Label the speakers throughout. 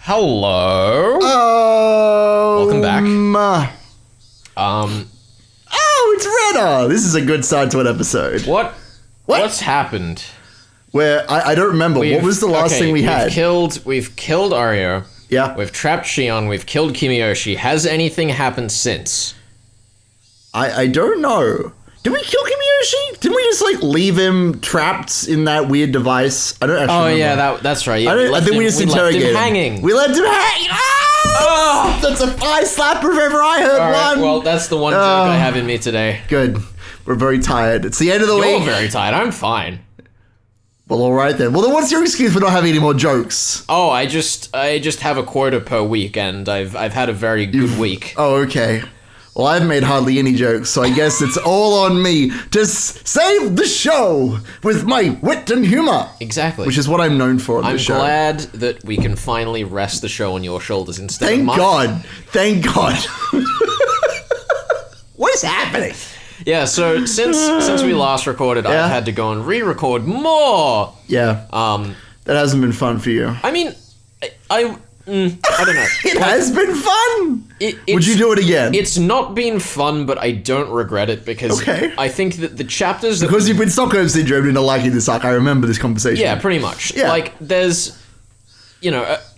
Speaker 1: Hello.
Speaker 2: Welcome
Speaker 1: back.
Speaker 2: Oh, it's Rika. This is a good start to an episode.
Speaker 1: What's happened?
Speaker 2: Where I don't remember. What was the last thing we had?
Speaker 1: We've killed Aryo.
Speaker 2: Yeah.
Speaker 1: We've trapped Shion. We've killed Kimiyoshi. Has anything happened since?
Speaker 2: I don't know. Did we kill Kimiyoshi? Didn't we just leave him trapped in that weird device? I don't actually remember.
Speaker 1: Yeah, that's right. Yeah,
Speaker 2: I think we just interrogated him.
Speaker 1: Hanging.
Speaker 2: We left him hanging. Oh! That's a eye slapper if ever I heard one.
Speaker 1: Well, that's the one joke I have in me today.
Speaker 2: Good. We're very tired. It's the end of the week.
Speaker 1: You're very tired. I'm fine.
Speaker 2: Well, all right then. Well, then what's your excuse for not having any more jokes?
Speaker 1: Oh, I just have a quota per week, and I've had a very good week.
Speaker 2: Oh, okay. Well, I've made hardly any jokes, so I guess it's all on me to save the show with my wit and humor.
Speaker 1: Exactly.
Speaker 2: Which is what I'm known for on the show.
Speaker 1: I'm glad that we can finally rest the show on your shoulders instead of mine.
Speaker 2: Thank God. What is happening?
Speaker 1: Yeah, so since we last recorded, I've had to go and re-record more.
Speaker 2: Yeah. That hasn't been fun for you.
Speaker 1: I mean, I don't know.
Speaker 2: It has been fun. Would you do it again?
Speaker 1: It's not been fun, but I don't regret it because I think that the chapters that
Speaker 2: you've been Stockholm syndrome into liking this arc. I remember this conversation.
Speaker 1: Yeah, pretty much. Yeah. There's,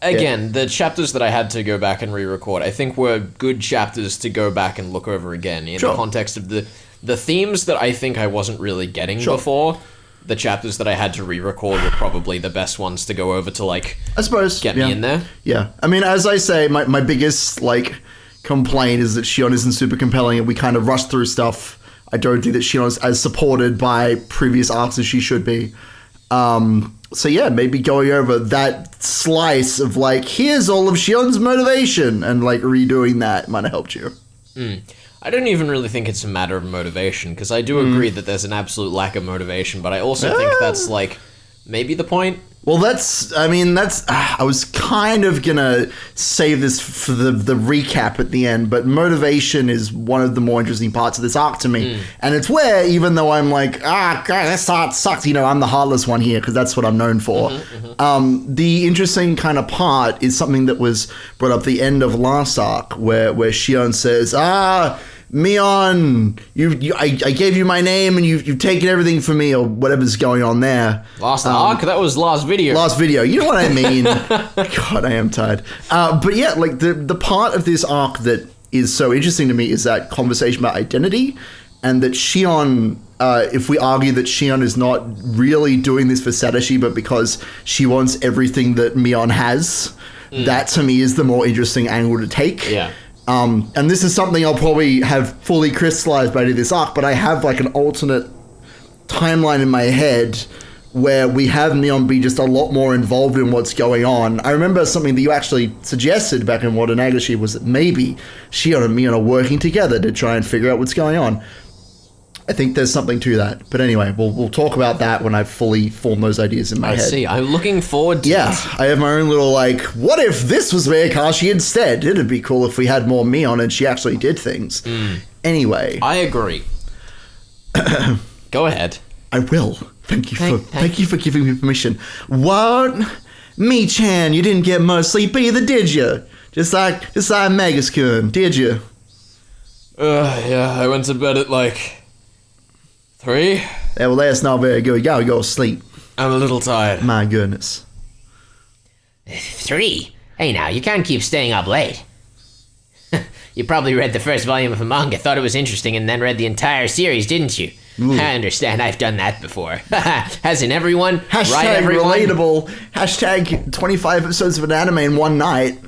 Speaker 1: again, the chapters that I had to go back and re-record, I think were good chapters to go back and look over again in the context of the themes that I think I wasn't really getting before. The chapters that I had to re-record were probably the best ones to go over to, I suppose, get me in there.
Speaker 2: Yeah. I mean, as I say, my biggest, complaint is that Shion isn't super compelling and we kind of rush through stuff. I don't think that Shion is as supported by previous arcs as she should be. So yeah, maybe going over that slice of, here's all of Shion's motivation and, redoing that might have helped you.
Speaker 1: I don't even really think it's a matter of motivation, because I do agree that there's an absolute lack of motivation, but I also think that's, maybe the point.
Speaker 2: Well, I was kind of gonna save this for the recap at the end, but motivation is one of the more interesting parts of this arc to me. And it's where, even though I'm God, this arc sucks, I'm the heartless one here, because that's what I'm known for. The interesting kind of part is something that was brought up at the end of last arc, where Shion says, Mion, I gave you my name and you've taken everything from me, or whatever's going on there.
Speaker 1: Last arc? That was last video.
Speaker 2: Last video. You know what I mean? God, I am tired. But yeah, the part of this arc that is so interesting to me is that conversation about identity, and that Shion, if we argue that Shion is not really doing this for Satoshi, but because she wants everything that Mion has, that to me is the more interesting angle to take.
Speaker 1: Yeah.
Speaker 2: And this is something I'll probably have fully crystallized by the end of this arc, but I have an alternate timeline in my head where we have Mion be just a lot more involved in what's going on. I remember something that you actually suggested back in Higurashi was that maybe Shion and Mion are working together to try and figure out what's going on. I think there's something to that. But anyway, we'll talk about that when I've fully formed those ideas in my head.
Speaker 1: I see. I'm looking forward to it.
Speaker 2: I have my own little, what if this was Higurashi instead? It'd be cool if we had more Mion and she actually did things. Anyway.
Speaker 1: I agree. Go ahead.
Speaker 2: I will. Thank you for giving me permission. What? Me-chan, you didn't get much sleep either, did you? Just like Megas-kun, did you?
Speaker 1: Yeah, I went to bed at 3?
Speaker 2: Yeah, well, that's not very good. You gotta go to sleep.
Speaker 1: I'm a little tired.
Speaker 2: My goodness.
Speaker 3: 3? Hey now, you can't keep staying up late. You probably read the first volume of a manga, thought it was interesting, and then read the entire series, didn't you? Ooh. I understand, I've done that before. Hasn't everyone?
Speaker 2: Hashtag
Speaker 3: everyone?
Speaker 2: relatable. Hashtag 25 episodes of an anime in one night.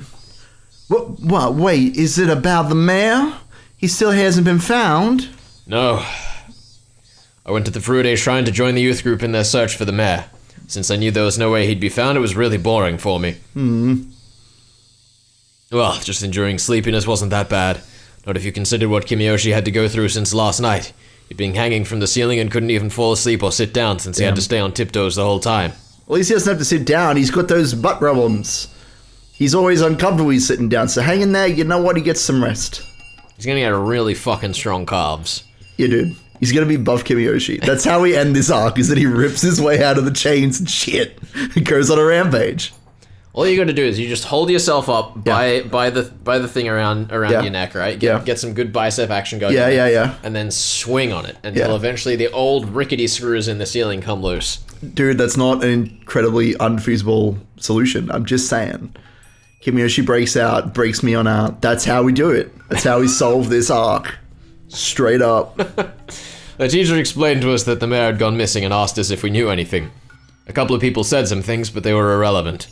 Speaker 2: What? Wait, is it about the mayor? He still hasn't been found?
Speaker 1: No. I went to the Furude Shrine to join the youth group in their search for the mayor. Since I knew there was no way he'd be found, it was really boring for me. Well, just enduring sleepiness wasn't that bad. Not if you consider what Kimiyoshi had to go through since last night. He'd been hanging from the ceiling and couldn't even fall asleep or sit down since he had to stay on tiptoes the whole time.
Speaker 2: Well, at least he doesn't have to sit down. He's got those butt problems. He's always uncomfortable when he's sitting down, so hang in there. You know what? He gets some rest.
Speaker 1: He's gonna get really fucking strong calves.
Speaker 2: Yeah, dude. He's gonna be buff Kimiyoshi. That's how we end this arc, is that he rips his way out of the chains and shit and goes on a rampage.
Speaker 1: All you got to do is you just hold yourself up by the thing around your neck, right? Get some good bicep action going.
Speaker 2: Yeah.
Speaker 1: And then swing on it until eventually the old rickety screws in the ceiling come loose.
Speaker 2: Dude, that's not an incredibly unfeasible solution. I'm just saying. Kimiyoshi breaks Mion out. That's how we do it. That's how we solve this arc. Straight up.
Speaker 1: The teacher explained to us that the mayor had gone missing and asked us if we knew anything. A couple of people said some things, but they were irrelevant.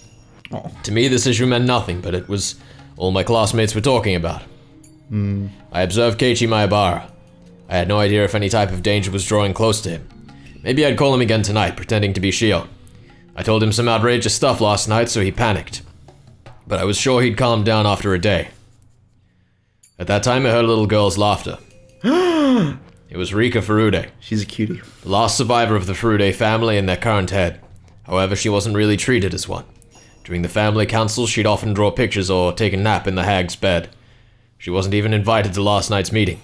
Speaker 2: Oh.
Speaker 1: To me, this issue meant nothing, but it was all my classmates were talking about. I observed Keiichi Maebara. I had no idea if any type of danger was drawing close to him. Maybe I'd call him again tonight, pretending to be Shion. I told him some outrageous stuff last night, so he panicked. But I was sure he'd calm down after a day. At that time, I heard a little girl's laughter. It was Rika Furude.
Speaker 2: She's a cutie.
Speaker 1: The last survivor of the Furude family and their current head. However, she wasn't really treated as one. During the family councils, she'd often draw pictures or take a nap in the hag's bed. She wasn't even invited to last night's meeting.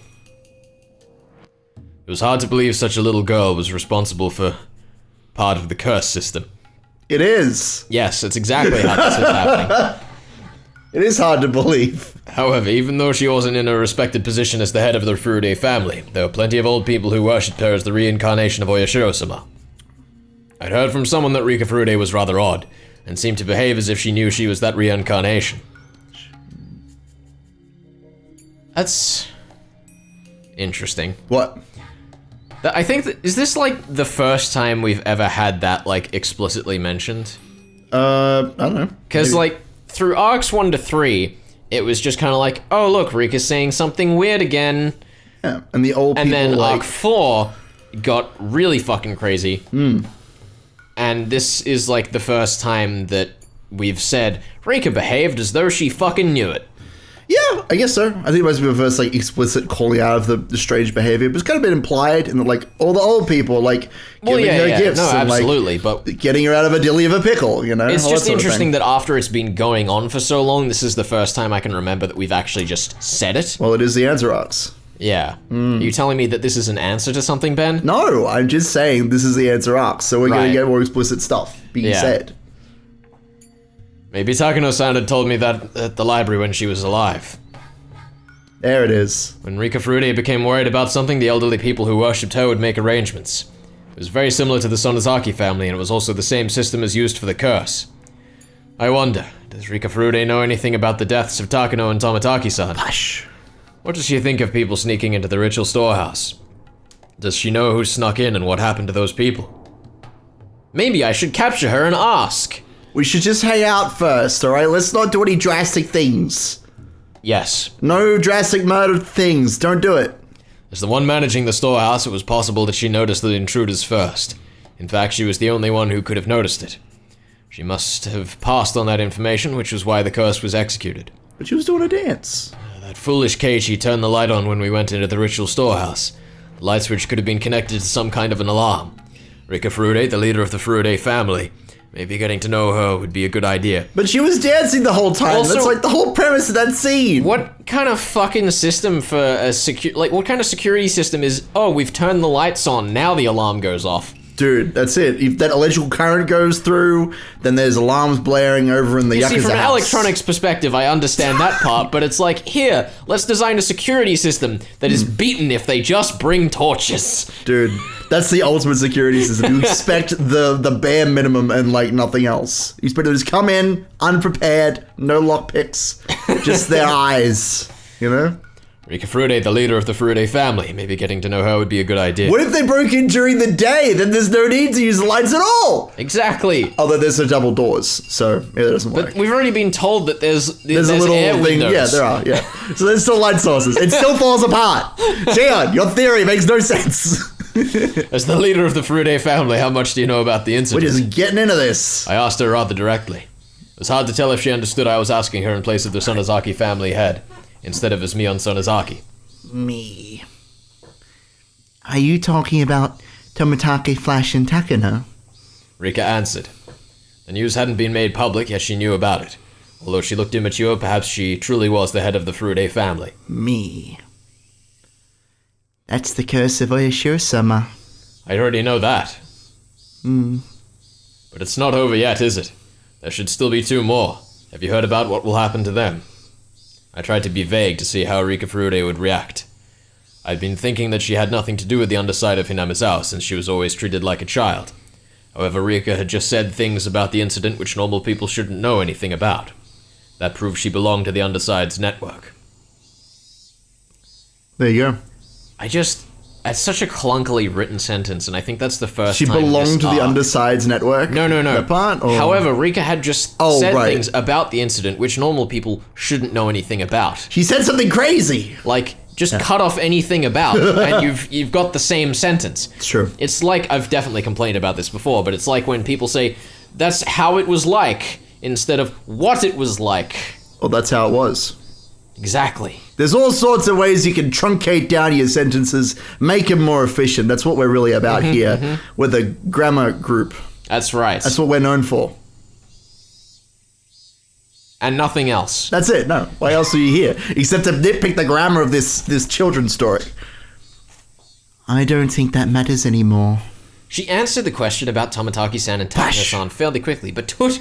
Speaker 1: It was hard to believe such a little girl was responsible for part of the curse system.
Speaker 2: It is.
Speaker 1: Yes, that's exactly how this is happening.
Speaker 2: It is hard to believe.
Speaker 1: However, even though she wasn't in a respected position as the head of the Furude family, there were plenty of old people who worshipped her as the reincarnation of Oyashiro-sama. I'd heard from someone that Rika Furude was rather odd, and seemed to behave as if she knew she was that reincarnation. That's interesting.
Speaker 2: What?
Speaker 1: I think is this like the first time we've ever had that like explicitly mentioned?
Speaker 2: I don't know.
Speaker 1: Because like through arcs 1 to 3, it was just kind of like, oh look, Rika's saying something weird again.
Speaker 2: Yeah, and the old people.
Speaker 1: And then
Speaker 2: like,
Speaker 1: arc 4 got really fucking crazy. And this is like the first time that we've said Rika behaved as though she fucking knew it.
Speaker 2: Yeah, I guess so. I think it must be the first like explicit calling out of the strange behavior. But it's kind of been implied in that like all the old people like giving her gifts
Speaker 1: no,
Speaker 2: and
Speaker 1: absolutely,
Speaker 2: like
Speaker 1: but
Speaker 2: getting her out of a dilly of a pickle, you know?
Speaker 1: It's
Speaker 2: all
Speaker 1: just
Speaker 2: that sort of
Speaker 1: interesting
Speaker 2: thing.
Speaker 1: that after it's been going on for so long, this is the first time I can remember that we've actually just said it.
Speaker 2: Well, it is the answer arcs.
Speaker 1: Yeah. Are you telling me that this is an answer to something, Ben?
Speaker 2: No, I'm just saying this is the answer arcs, so we're going
Speaker 1: Right.
Speaker 2: to get more explicit stuff being said.
Speaker 1: Maybe Takano-san had told me that at the library when she was alive.
Speaker 2: There it is.
Speaker 1: When Rika Furude became worried about something, the elderly people who worshipped her would make arrangements. It was very similar to the Sonozaki family, and it was also the same system as used for the curse. I wonder, does Rika Furude know anything about the deaths of Takano and Toмотaki-san?
Speaker 2: Hush.
Speaker 1: What does she think of people sneaking into the ritual storehouse? Does she know who snuck in and what happened to those people? Maybe I should capture her and ask.
Speaker 2: We should just hang out first, alright? Let's not do any drastic things.
Speaker 1: Yes.
Speaker 2: No drastic murder things. Don't do it.
Speaker 1: As the one managing the storehouse, it was possible that she noticed the intruders first. In fact, she was the only one who could have noticed it. She must have passed on that information, which was why the curse was executed.
Speaker 2: But she was doing a dance.
Speaker 1: That foolish Keiichi turned the light on when we went into the ritual storehouse. The light switch could have been connected to some kind of an alarm. Rika Furude, the leader of the Furude family, maybe getting to know her would be a good idea.
Speaker 2: But she was dancing the whole time.
Speaker 1: Also,
Speaker 2: that's like the whole premise of that scene.
Speaker 1: What kind of fucking system for a what kind of security system is, oh, we've turned the lights on, now the alarm goes off?
Speaker 2: Dude, that's it. If that electrical current goes through, then there's alarms blaring over in the Yakuza
Speaker 1: See, from an
Speaker 2: house.
Speaker 1: electronics perspective, I understand that part, but it's like, here, let's design a security system that is beaten if they just bring torches.
Speaker 2: Dude, that's the ultimate security system. You expect the bare minimum and like nothing else. You expect them to just come in, unprepared, no lockpicks, just their eyes, you know?
Speaker 1: Rika Furude, the leader of the Furude family, maybe getting to know her would be a good idea.
Speaker 2: What if they broke in during the day? Then there's no need to use the lights at all.
Speaker 1: Exactly.
Speaker 2: Although there's no double doors, so yeah, that doesn't work.
Speaker 1: But we've already been told that there's
Speaker 2: a little
Speaker 1: air
Speaker 2: thing.
Speaker 1: windows.
Speaker 2: Yeah, there are. Yeah. So there's still light sources. It still falls apart. Shion, your theory makes no sense.
Speaker 1: As the leader of the Furude family, how much do you know about the incident?
Speaker 2: We're just getting into this.
Speaker 1: I asked her rather directly. It was hard to tell if she understood I was asking her in place of the Sonozaki family head, instead of as Mion Sonozaki.
Speaker 2: Me. Are you talking about Tomitake, Flash, and Takano?
Speaker 1: Rika answered. The news hadn't been made public, yet she knew about it. Although she looked immature, perhaps she truly was the head of the Furude family.
Speaker 2: Me. That's the curse of I
Speaker 1: already know that. But it's not over yet, is it? There should still be 2 more. Have you heard about what will happen to them? I tried to be vague to see how Rika Furude would react. I'd been thinking that she had nothing to do with the underside of Hinamizawa since she was always treated like a child. However, Rika had just said things about the incident which normal people shouldn't know anything about. That proved she belonged to the underside's network.
Speaker 2: There you go.
Speaker 1: It's such a clunkily written sentence, and I think that's the first
Speaker 2: She
Speaker 1: time
Speaker 2: belonged to the underside's network?
Speaker 1: No.
Speaker 2: That part? Or?
Speaker 1: However, Rika had just said things about the incident which normal people shouldn't know anything about.
Speaker 2: She said something crazy!
Speaker 1: Like, just cut off anything about, and you've got the same sentence.
Speaker 2: It's true.
Speaker 1: It's like, I've definitely complained about this before, but it's like when people say, that's how it was like, instead of what it was like.
Speaker 2: Well, that's how it was.
Speaker 1: Exactly.
Speaker 2: There's all sorts of ways you can truncate down your sentences, make them more efficient. That's what we're really about here with a grammar group.
Speaker 1: That's right.
Speaker 2: That's what we're known for.
Speaker 1: And nothing else.
Speaker 2: That's it. No. Why else are you here? Except to nitpick the grammar of this children's story. I don't think that matters anymore.
Speaker 1: She answered the question about Tomataki-san and Takano-san fairly quickly, but took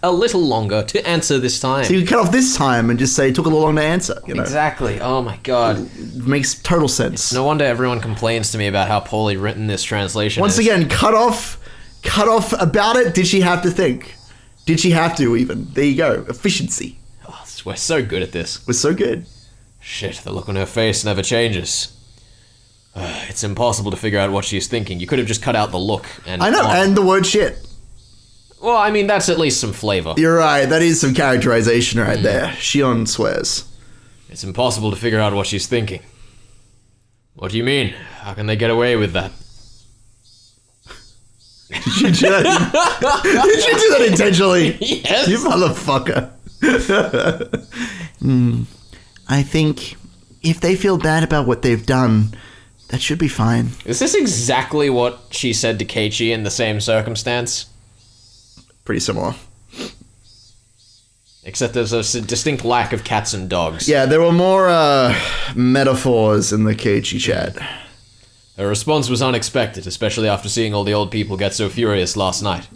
Speaker 1: a little longer to answer this time.
Speaker 2: So you cut off this time and just say it took a little long to answer. You know?
Speaker 1: Exactly. Oh my god.
Speaker 2: It makes total sense.
Speaker 1: No wonder everyone complains to me about how poorly written this translation
Speaker 2: Once
Speaker 1: is.
Speaker 2: again, cut off about it. Did she have to think? Did she have to even? There you go. Efficiency.
Speaker 1: Oh, we're so good at this.
Speaker 2: We're so good.
Speaker 1: Shit, the look on her face never changes. It's impossible to figure out what she's thinking. You could have just cut out the look and...
Speaker 2: I know, and the word shit.
Speaker 1: Well, I mean, that's at least some flavor.
Speaker 2: You're right, that is some characterization right there. Shion swears.
Speaker 1: It's impossible to figure out what she's thinking. What do you mean? How can they get away with that?
Speaker 2: Did you do that intentionally?
Speaker 1: Yes.
Speaker 2: You motherfucker. I think if they feel bad about what they've done, that should be fine.
Speaker 1: Is this exactly what she said to Keiichi in the same circumstance?
Speaker 2: Pretty similar.
Speaker 1: Except there's a distinct lack of cats and dogs.
Speaker 2: Yeah, there were more metaphors in the Keiichi chat.
Speaker 1: Her response was unexpected, especially after seeing all the old people get so furious last night.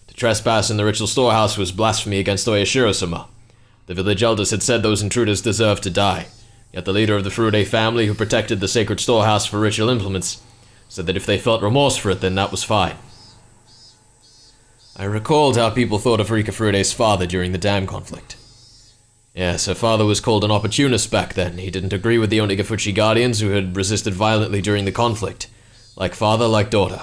Speaker 1: To trespass in the ritual storehouse was blasphemy against Oyashiro-sama. The village elders had said those intruders deserved to die. Yet the leader of the Furude family, who protected the sacred storehouse for ritual implements, said that if they felt remorse for it, then that was fine. I recalled how people thought of Rika Furude's father during the dam conflict. Yes, her father was called an opportunist back then. He didn't agree with the Onigafuchi guardians who had resisted violently during the conflict. Like father, like daughter.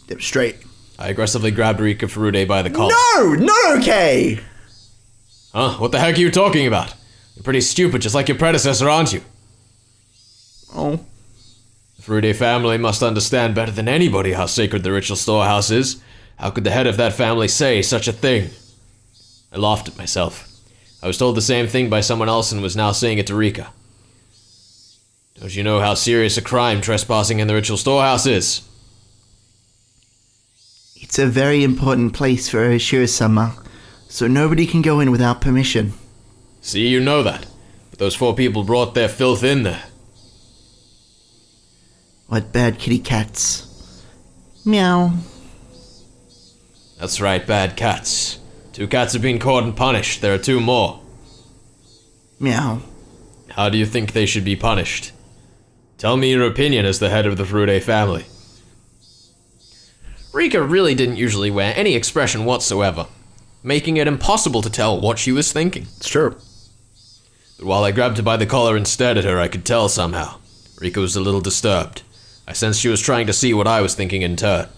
Speaker 2: They're straight.
Speaker 1: I aggressively grabbed Rika Furude by the collar.
Speaker 2: No! Not okay!
Speaker 1: Huh? What the heck are you talking about? You're pretty stupid, just like your predecessor, aren't you?
Speaker 2: Oh.
Speaker 1: The Furude family must understand better than anybody how sacred the ritual storehouse is. How could the head of that family say such a thing? I laughed at myself. I was told the same thing by someone else and was now saying it to Rika. Don't you know how serious a crime trespassing in the ritual storehouse is?
Speaker 2: It's a very important place for Oshiro-sama, so nobody can go in without permission.
Speaker 1: See, you know that. But those 4 people brought their filth in there.
Speaker 2: What bad kitty cats. Meow.
Speaker 1: That's right, bad cats. 2 cats have been caught and punished. There are 2 more.
Speaker 2: Meow.
Speaker 1: How do you think they should be punished? Tell me your opinion as the head of the Furude family. Rika really didn't usually wear any expression whatsoever, making it impossible to tell what she was thinking.
Speaker 2: It's true.
Speaker 1: But while I grabbed her by the collar and stared at her, I could tell somehow. Rika was a little disturbed. I sensed she was trying to see what I was thinking in turn.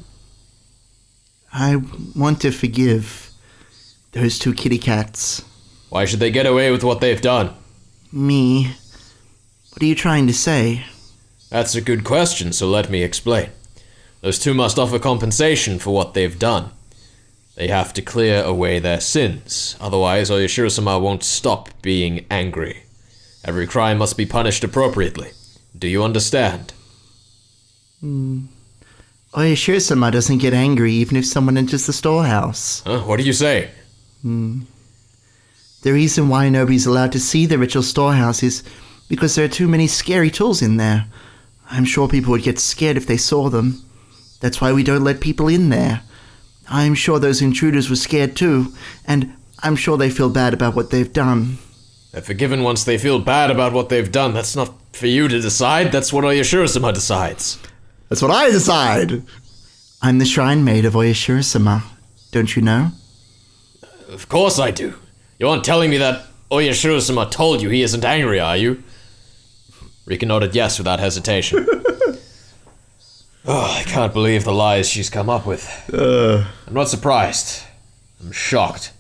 Speaker 2: I want to forgive those 2 kitty cats.
Speaker 1: Why should they get away with what they've done?
Speaker 2: Me? What are you trying to say?
Speaker 1: That's a good question, so let me explain. Those 2 must offer compensation for what they've done. They have to clear away their sins, otherwise Oyashiro-sama won't stop being angry. Every crime must be punished appropriately. Do you understand?
Speaker 2: Oyashiro-sama doesn't get angry even if someone enters the storehouse.
Speaker 1: Huh? What do you say?
Speaker 2: The reason why nobody's allowed to see the ritual storehouse is because there are too many scary tools in there. I'm sure people would get scared if they saw them. That's why we don't let people in there. I'm sure those intruders were scared too, and I'm sure they feel bad about what they've done.
Speaker 1: They're forgiven once they feel bad about what they've done. That's not for you to decide. That's what Oyashiro-sama decides.
Speaker 2: That's what I decide. I'm the shrine maid of Oyashiro-sama. Don't you know?
Speaker 1: Of course I do. You aren't telling me that Oyashiro-sama told you he isn't angry, are you? Rika nodded yes without hesitation. Oh, I can't believe the lies she's come up with. I'm not surprised. I'm shocked.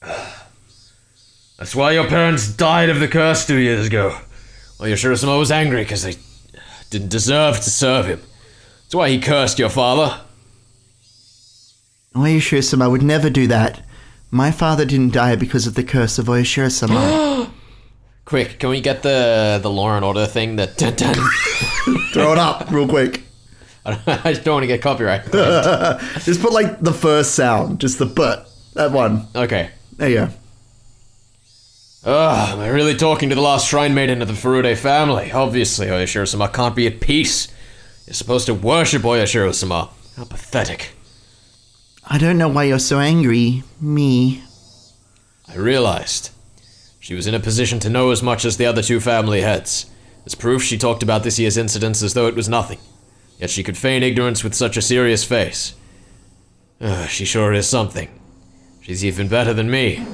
Speaker 1: That's why your parents died of the curse 2 years ago. Oyashiro-sama was angry because they didn't deserve to serve him. That's why he cursed your father.
Speaker 2: Oyashiro-sama would never do that. My father didn't die because of the curse of Oyashiro-sama.
Speaker 1: Quick, can we get the Law and Order thing that...
Speaker 2: Throw it up real quick.
Speaker 1: I just don't want to get copyright.
Speaker 2: Just put like the first sound, just the but. That one.
Speaker 1: Okay.
Speaker 2: There you go.
Speaker 1: Am I really talking to the last shrine maiden of the Furude family? Obviously, Oyashiro-sama can't be at peace. You're supposed to worship Oyashiro-sama. How pathetic.
Speaker 2: I don't know why you're so angry. Me.
Speaker 1: I realized. She was in a position to know as much as the other two family heads. As proof, she talked about this year's incidents as though it was nothing. Yet she could feign ignorance with such a serious face. She sure is something. She's even better than me.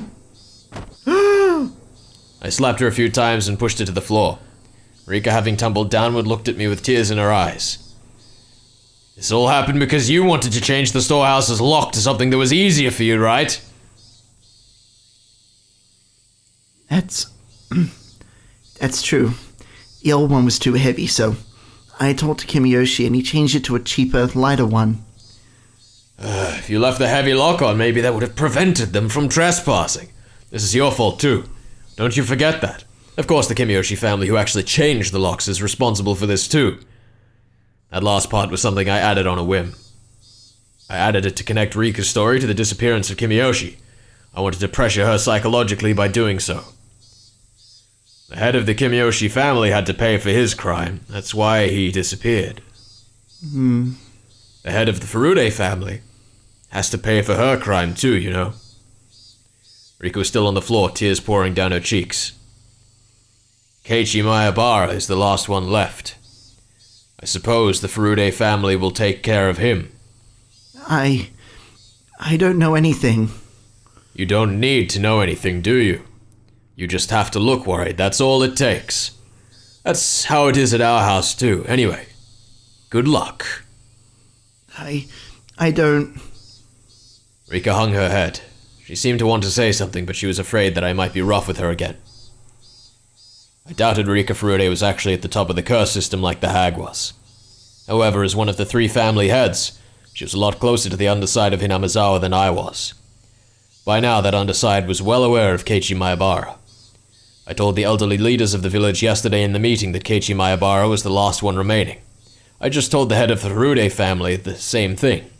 Speaker 1: I slapped her a few times and pushed her to the floor. Rika, having tumbled downward, looked at me with tears in her eyes. This all happened because you wanted to change the storehouse's lock to something that was easier for you, right?
Speaker 2: That's true. The old one was too heavy, so I talked to Kimiyoshi and he changed it to a cheaper, lighter one.
Speaker 1: If you left the heavy lock on, maybe that would have prevented them from trespassing. This is your fault too. Don't you forget that. Of course, the Kimiyoshi family who actually changed the locks is responsible for this too. That last part was something I added on a whim. I added it to connect Rika's story to the disappearance of Kimiyoshi. I wanted to pressure her psychologically by doing so. The head of the Kimiyoshi family had to pay for his crime. That's why he disappeared. The head of the Furude family has to pay for her crime too, you know. Rika was still on the floor, tears pouring down her cheeks. Keiichi Maebara is the last one left. I suppose the Furude family will take care of him.
Speaker 2: I don't know anything.
Speaker 1: You don't need to know anything, do you? You just have to look worried, that's all it takes. That's how it is at our house too. Anyway, good luck.
Speaker 2: I don't...
Speaker 1: Rika hung her head. She seemed to want to say something, but she was afraid that I might be rough with her again. I doubted Rika Furude was actually at the top of the curse system like the hag was. However, as one of the three family heads, she was a lot closer to the underside of Hinamizawa than I was. By now, that underside was well aware of Keiichi Maebara. I told the elderly leaders of the village yesterday in the meeting that Keiichi Maebara was the last one remaining. I just told the head of the Furude family the same thing,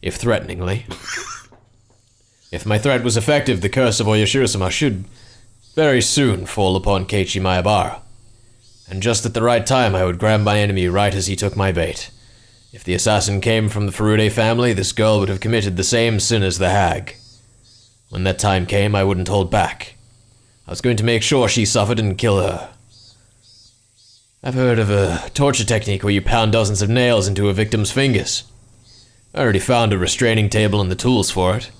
Speaker 1: if threateningly. If my threat was effective, the curse of Oyashiro-sama should very soon fall upon Keiichi Maebara. And just at the right time, I would grab my enemy right as he took my bait. If the assassin came from the Furude family, this girl would have committed the same sin as the hag. When that time came, I wouldn't hold back. I was going to make sure she suffered and kill her. I've heard of a torture technique where you pound dozens of nails into a victim's fingers. I already found a restraining table and the tools for it.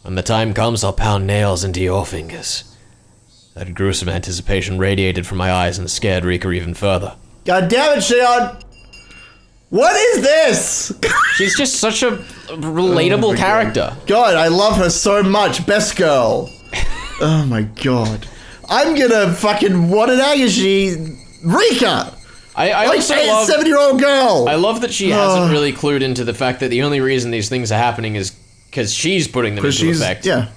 Speaker 1: When the time comes, I'll pound nails into your fingers. That gruesome anticipation radiated from my eyes and scared Rika even further.
Speaker 2: God damn it, Shion! What is this?
Speaker 1: She's just such a relatable character.
Speaker 2: God, I love her so much. Best girl. Oh my god. I'm gonna fucking... What an egg is she? Rika!
Speaker 1: I
Speaker 2: like
Speaker 1: also
Speaker 2: a
Speaker 1: love...
Speaker 2: 7-year-old girl!
Speaker 1: I love that she hasn't really clued into the fact that the only reason these things are happening is because she's putting them into effect.
Speaker 2: Yeah.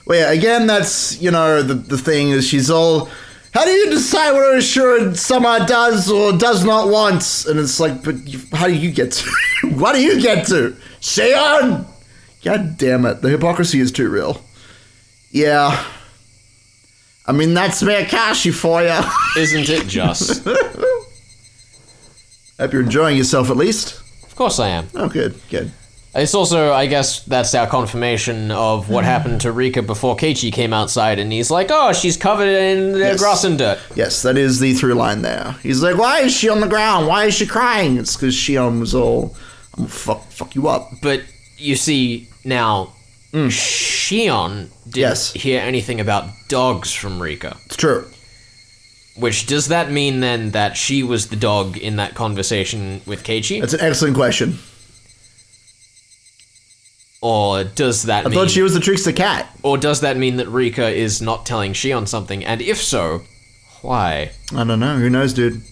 Speaker 2: Well, yeah, again, that's, you know, the thing is she's all... How do you decide what Oyashiro-sama does or does not want? And it's like, but how do you get to... What do you get to? Shion! God damn it. The hypocrisy is too real. Yeah. I mean, that's Miyakashi for you.
Speaker 1: Isn't it just?
Speaker 2: Hope you're enjoying yourself at least.
Speaker 1: Of course I am.
Speaker 2: Oh, good, good.
Speaker 1: It's also, I guess, that's our confirmation of what happened to Rika before Keiichi came outside, and he's like, oh, she's covered in grass and dirt.
Speaker 2: Yes, that is the through line there. He's like, why is she on the ground? Why is she crying? It's because Shion was all, I'm gonna fuck you up.
Speaker 1: But you see, now, Shion didn't hear anything about dogs from Rika.
Speaker 2: It's true.
Speaker 1: Which, does that mean then that she was the dog in that conversation with Keiichi?
Speaker 2: That's an excellent question.
Speaker 1: Or does that mean...
Speaker 2: I thought she was the trickster cat.
Speaker 1: Or does that mean that Rika is not telling Shion something? And if so, why?
Speaker 2: I don't know. Who knows, dude?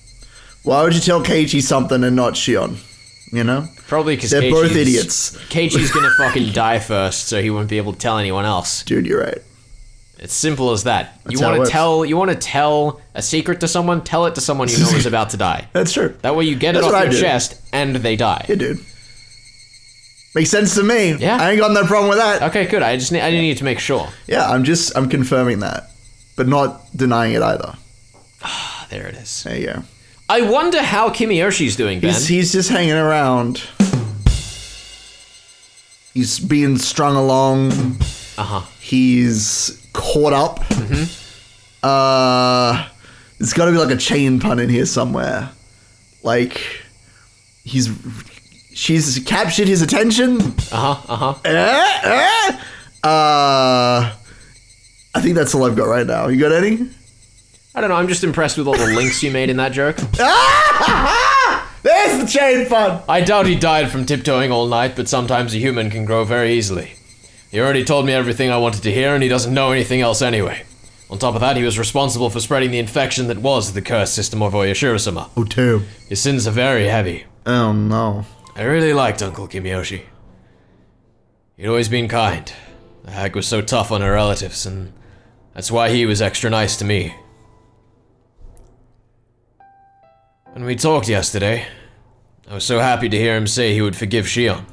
Speaker 2: Why would you tell Keiichi something and not Shion? You know?
Speaker 1: Probably because
Speaker 2: they're both idiots.
Speaker 1: Keiichi's gonna fucking die first, so he won't be able to tell anyone else.
Speaker 2: Dude, you're right.
Speaker 1: It's simple as that.
Speaker 2: That's
Speaker 1: you want to tell a secret to someone, tell it to someone you know is about to die.
Speaker 2: That's true.
Speaker 1: That way you get it off your chest and they die.
Speaker 2: Yeah, dude. Makes sense to me.
Speaker 1: Yeah.
Speaker 2: I ain't got no problem with that.
Speaker 1: Okay, good. I need to make sure.
Speaker 2: Yeah, I'm confirming that. But not denying it either.
Speaker 1: There it is.
Speaker 2: There you go.
Speaker 1: I wonder how Kimiyoshi's doing, Ben.
Speaker 2: He's just hanging around. He's being strung along.
Speaker 1: Uh-huh.
Speaker 2: He's caught up.
Speaker 1: Mm-hmm.
Speaker 2: There's got to be like a chain pun in here somewhere. Like, she's captured his attention. I think that's all I've got right now. You got any?
Speaker 1: I don't know. I'm just impressed with all the links you made in that joke.
Speaker 2: There's the chain pun.
Speaker 1: I doubt he died from tiptoeing all night, but sometimes a human can grow very easily. He already told me everything I wanted to hear, and he doesn't know anything else anyway. On top of that, he was responsible for spreading the infection that was the cursed system of Oyashiro-sama.
Speaker 2: Oh, too.
Speaker 1: His sins are very heavy.
Speaker 2: Oh, no.
Speaker 1: I really liked Uncle Kimiyoshi. He'd always been kind. The hag was so tough on her relatives, and that's why he was extra nice to me. When we talked yesterday, I was so happy to hear him say he would forgive Shion.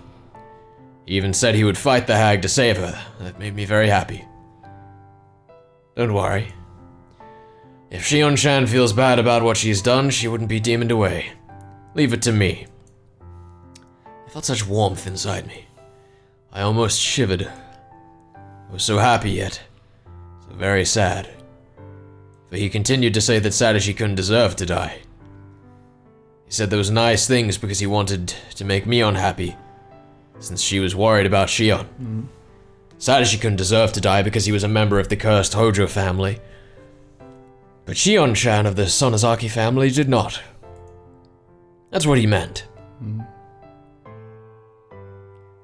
Speaker 1: He even said he would fight the hag to save her. That made me very happy. Don't worry. If Shion-chan feels bad about what she's done, she wouldn't be demoned away. Leave it to me. I felt such warmth inside me. I almost shivered. I was so happy yet, so very sad. For he continued to say that Sadashi couldn't deserve to die. He said those nice things because he wanted to make me unhappy, since she was worried about Shion. Sadashi couldn't deserve to die because he was a member of the cursed Hojo family. But Shion-chan of the Sonozaki family did not. That's what he meant.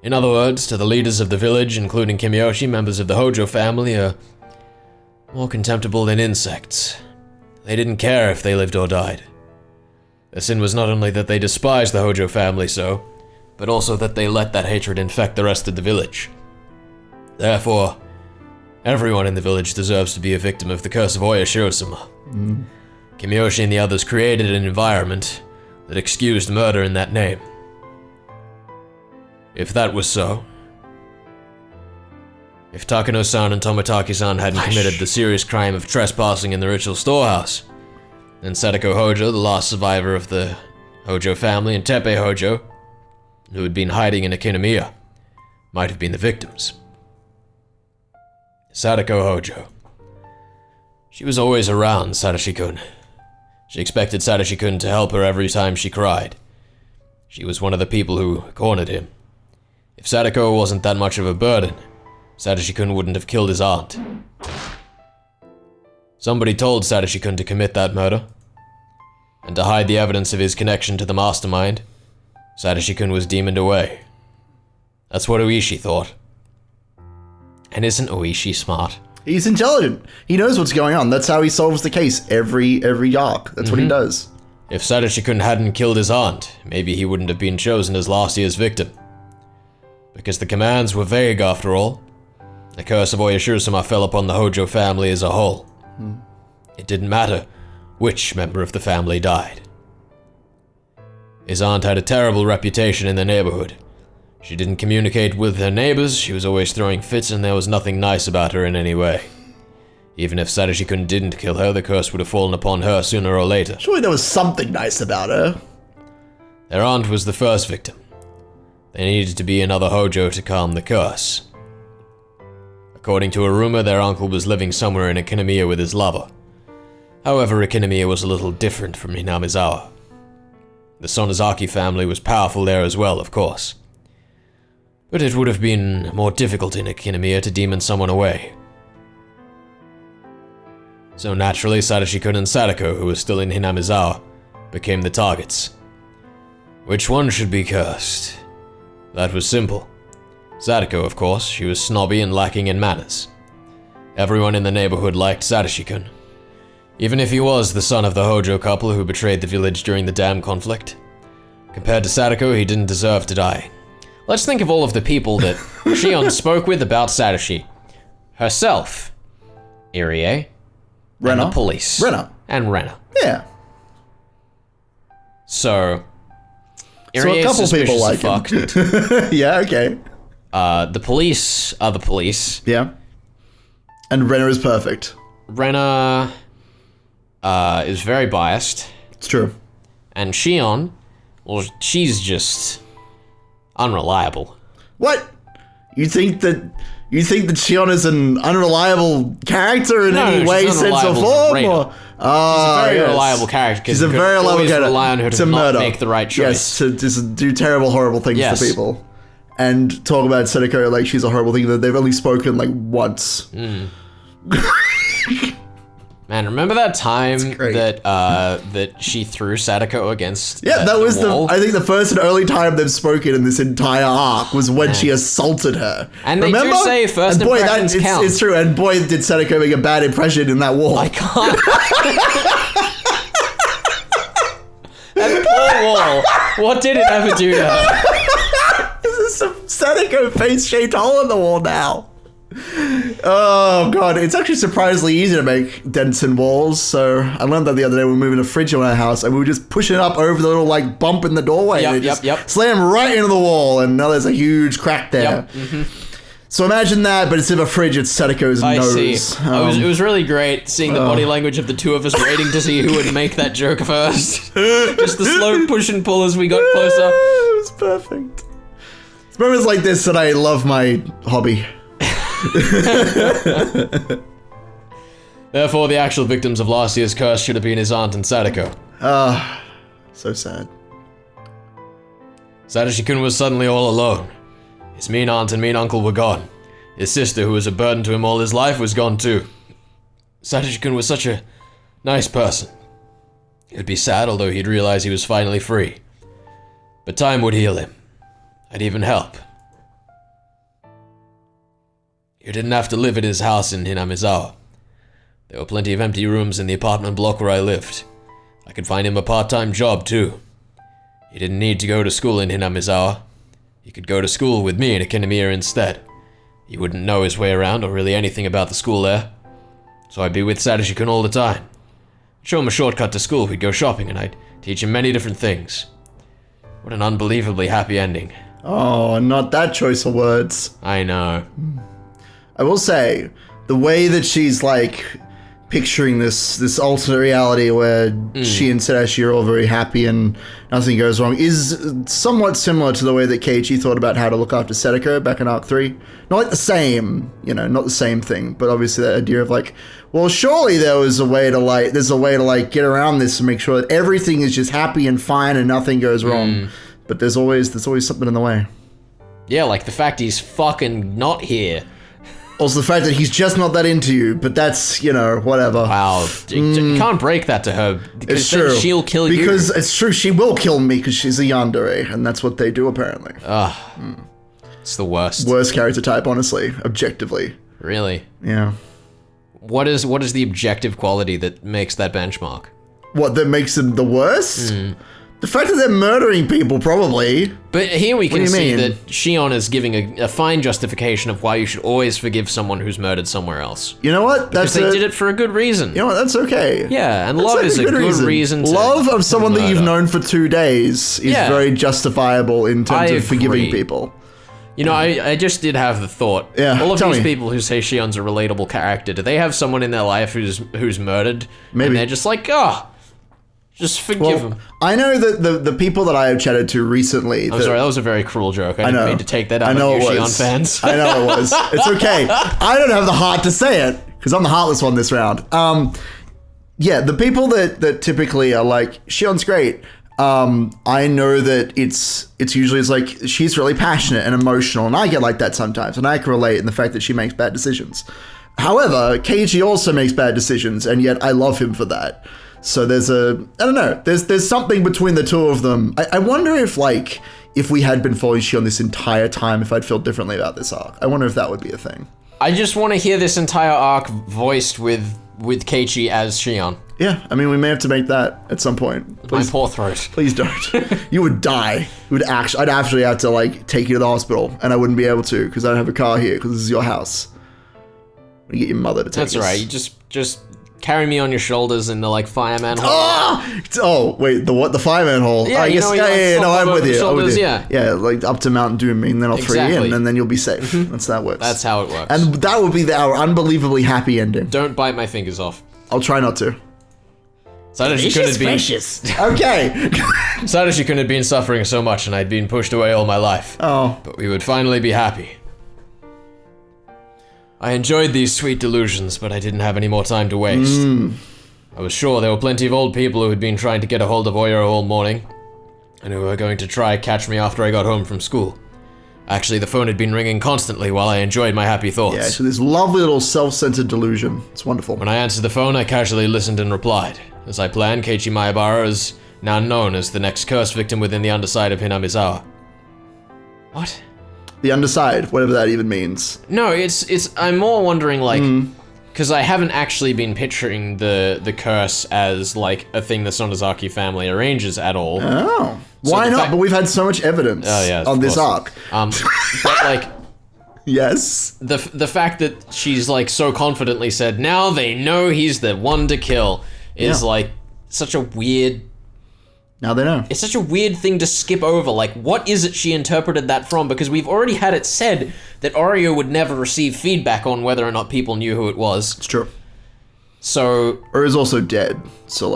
Speaker 1: In other words, to the leaders of the village, including Kimiyoshi, members of the Hojo family are more contemptible than insects. They didn't care if they lived or died. Their sin was not only that they despised the Hojo family so, but also that they let that hatred infect the rest of the village. Therefore, everyone in the village deserves to be a victim of the curse of Oyashiro-sama. Kimiyoshi and the others created an environment that excused murder in that name. If that was so, if Takano-san and Tomitaki-san hadn't committed the serious crime of trespassing in the ritual storehouse, then Sadako Hojo, the last survivor of the Hojo family, and Teppei Hojo, who had been hiding in Akinomiya, might have been the victims. Sadako Hojo. She was always around Sadashi-kun. She expected Sadashi-kun to help her every time she cried. She was one of the people who cornered him. If Sadako wasn't that much of a burden, Sadashi-kun wouldn't have killed his aunt. Somebody told Sadashi-kun to commit that murder, and to hide the evidence of his connection to the mastermind, Sadashi-kun was demoned away. That's what Oishi thought. And isn't Oishi smart?
Speaker 2: He's intelligent. He knows what's going on. That's how he solves the case every arc. That's what he does.
Speaker 1: If Sadashi-kun hadn't killed his aunt, maybe he wouldn't have been chosen as last year's victim. Because the commands were vague after all. The curse of Oyashiro-sama fell upon the Hojo family as a whole. It didn't matter which member of the family died. His aunt had a terrible reputation in the neighborhood. She didn't communicate with her neighbors, she was always throwing fits, and there was nothing nice about her in any way. Even if Sadashi-kun didn't kill her, the curse would have fallen upon her sooner or later.
Speaker 2: Surely there was something nice about her.
Speaker 1: Their aunt was the first victim. There needed to be another Hojo to calm the curse. According to a rumor, their uncle was living somewhere in Ikinomiya with his lover. However, Ikinomiya was a little different from Hinamizawa. The Sonozaki family was powerful there as well, of course. But it would have been more difficult in Ikinomiya to demon someone away. So naturally, Sadashi-kun and Sadako, who was still in Hinamizawa, became the targets. Which one should be cursed? That was simple. Sadako, of course. She was snobby and lacking in manners. Everyone in the neighborhood liked Sadashi-kun. Even if he was the son of the Hojo couple who betrayed the village during the dam conflict. Compared to Sadako, he didn't deserve to die. Let's think of all of the people that Shion spoke with about Sadashi. Herself, Irie, and the police. And Rena.
Speaker 2: Yeah.
Speaker 1: So,
Speaker 2: So a couple people like him. Yeah, okay.
Speaker 1: The police are the police.
Speaker 2: Yeah. And Rena is perfect.
Speaker 1: Rena is very biased.
Speaker 2: It's true.
Speaker 1: And Shion, well, she's just unreliable.
Speaker 2: What? You think that Shion is an unreliable character in any way, sense, or form? Or?
Speaker 1: She's a very reliable character.
Speaker 2: She's a very reliable character.
Speaker 1: Rely on her to not make the right choice.
Speaker 2: Yes, to just do terrible, horrible things to people. And talk about Sadako like she's a horrible thing that they've only spoken like once.
Speaker 1: Man, remember that time that she threw Sadako against
Speaker 2: that was
Speaker 1: the wall?
Speaker 2: I think the first and only time they've spoken in this entire arc was when she assaulted her.
Speaker 1: And they do say first impressions count.
Speaker 2: It's true, and boy did Sadako make a bad impression in that wall.
Speaker 1: I can't. That poor wall. What did it ever do to her?
Speaker 2: There's some Sadako face-shaped hole in the wall now. Oh god, it's actually surprisingly easy to make dents in walls. So I learned that the other day. We were moving a fridge in our house, and we were just pushing it up over the little like bump in the doorway. And it just slammed right into the wall, and now there's a huge crack there. So imagine that, but instead of a fridge, it's Sadako's nose.
Speaker 1: I see. It was really great seeing the body language of the two of us waiting to see who would make that joke first. Just the slow push and pull as we got closer.
Speaker 2: It was perfect. It's moments like this that I love my hobby.
Speaker 1: Therefore, the actual victims of last year's curse should have been his aunt and Sadako.
Speaker 2: So sad.
Speaker 1: Sadashi-kun was suddenly all alone. His mean aunt and mean uncle were gone. His sister, who was a burden to him all his life, was gone too. Sadashi-kun was such a nice person. He'd be sad, although he'd realize he was finally free. But time would heal him. I'd even help. You didn't have to live at his house in Hinamizawa. There were plenty of empty rooms in the apartment block where I lived. I could find him a part-time job, too. He didn't need to go to school in Hinamizawa. He could go to school with me in Ikinomiya instead. He wouldn't know his way around or really anything about the school there. So I'd be with Sadashi-kun all the time. I'd show him a shortcut to school, we'd go shopping, and I'd teach him many different things. What an unbelievably happy ending.
Speaker 2: Oh, not that choice of words.
Speaker 1: I know.
Speaker 2: I will say, the way that she's like picturing this alternate reality where she and Sadashi are all very happy and nothing goes wrong is somewhat similar to the way that Keiichi thought about how to look after Sadako back in Arc 3. Not like the same, not the same thing, but obviously that idea of like, well, surely there's a way to get around this and make sure that everything is just happy and fine and nothing goes wrong. But there's always something in the way.
Speaker 1: Yeah, like the fact he's fucking not here.
Speaker 2: Also, the fact that he's just not that into you, but that's, whatever.
Speaker 1: Wow. You can't break that to her. Because
Speaker 2: it's true.
Speaker 1: She'll kill you.
Speaker 2: Because it's true, she will kill me because she's a yandere, and that's what they do, apparently.
Speaker 1: It's the worst.
Speaker 2: Worst character type, honestly, objectively.
Speaker 1: Really?
Speaker 2: Yeah.
Speaker 1: What is the objective quality that makes that benchmark?
Speaker 2: What, that makes them the worst? The fact that they're murdering people, probably.
Speaker 1: But here we can see that Shion is giving a fine justification of why you should always forgive someone who's murdered somewhere else.
Speaker 2: You know what?
Speaker 1: Because they did it for a good reason.
Speaker 2: You know what? That's okay.
Speaker 1: Yeah, and love is a good reason to
Speaker 2: love of someone that you've known for 2 days is very justifiable in terms of forgiving people.
Speaker 1: I just did have the thought.
Speaker 2: Yeah,
Speaker 1: all of these people who say Shion's a relatable character, do they have someone in their life who's murdered?
Speaker 2: Maybe.
Speaker 1: And they're just like, Just forgive him.
Speaker 2: I know that the people that I have chatted to recently...
Speaker 1: I'm sorry, that was a very cruel joke. I didn't mean to take that out on you Shion fans.
Speaker 2: I know it was. It's okay. I don't have the heart to say it, because I'm the heartless one this round. Yeah, the people that typically are like, Shion's great, I know that it's usually like she's really passionate and emotional, and I get like that sometimes, and I can relate in the fact that she makes bad decisions. However, Keiichi also makes bad decisions, and yet I love him for that. So there's I don't know, there's something between the two of them. I wonder if we had been following Shion this entire time, if I'd feel differently about this arc. I wonder if that would be a thing.
Speaker 1: I just want to hear this entire arc voiced with Keiichi as Shion.
Speaker 2: Yeah, I mean, we may have to make that at some point. Please,
Speaker 1: my poor throat.
Speaker 2: Please don't. You would die. I'd actually have to take you to the hospital, and I wouldn't be able to because I don't have a car here because this is your house. You get your mother to take us.
Speaker 1: That's right. You just carry me on your shoulders in the fireman hole.
Speaker 2: Oh wait, the what? The fireman hole?
Speaker 1: Yeah,
Speaker 2: No, I'm with you.
Speaker 1: Shoulders,
Speaker 2: yeah, up to Mount Doom, and then I'll throw you in, and then you'll be safe. That's how it works.
Speaker 1: That's how it works.
Speaker 2: And that would be our unbelievably happy ending.
Speaker 1: Don't bite my fingers off.
Speaker 2: I'll try not to.
Speaker 1: Sadashi couldn't have been.
Speaker 2: Okay.
Speaker 1: Sadashi couldn't have been suffering so much, and I'd been pushed away all my life.
Speaker 2: Oh.
Speaker 1: But we would finally be happy. I enjoyed these sweet delusions, but I didn't have any more time to waste. I was sure there were plenty of old people who had been trying to get a hold of Oyo all morning, and who were going to try catch me after I got home from school. Actually, the phone had been ringing constantly while I enjoyed my happy thoughts.
Speaker 2: Yeah, so this lovely little self-centered delusion. It's wonderful.
Speaker 1: When I answered the phone, I casually listened and replied. As I planned, Keiichi Maebara is now known as the next curse victim within the underside of Hinamizawa. What?
Speaker 2: The underside, whatever that even means.
Speaker 1: No, I'm more wondering, because I haven't actually been picturing the curse as, a thing the Sonozaki family arranges at all.
Speaker 2: Oh. Why not? But we've had so much evidence on this arc.
Speaker 1: But,
Speaker 2: yes?
Speaker 1: The fact that she's, so confidently said, now they know he's the one to kill, is, such a weird...
Speaker 2: Now they know.
Speaker 1: It's such a weird thing to skip over. What is it she interpreted that from? Because we've already had it said that Oreo would never receive feedback on whether or not people knew who it was.
Speaker 2: It's true.
Speaker 1: So...
Speaker 2: Or is also dead, so,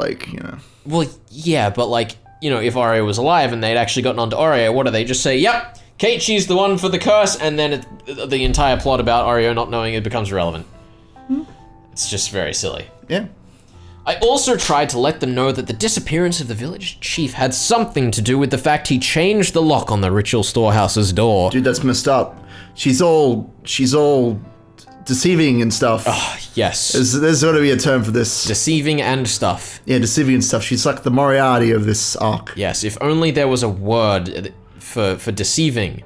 Speaker 1: Well, yeah, but, if Oreo was alive and they'd actually gotten onto Oreo, what do they just say? Yep, Keiichi's the one for the curse, and then the entire plot about Oreo not knowing it becomes irrelevant. It's just very silly.
Speaker 2: Yeah.
Speaker 1: I also tried to let them know that the disappearance of the village chief had something to do with the fact he changed the lock on the ritual storehouse's door.
Speaker 2: Dude, that's messed up. She's all deceiving and stuff.
Speaker 1: Yes.
Speaker 2: There's got to be a term for this.
Speaker 1: Deceiving and stuff.
Speaker 2: Yeah, deceiving and stuff. She's like the Moriarty of this arc.
Speaker 1: Yes, if only there was a word for deceiving.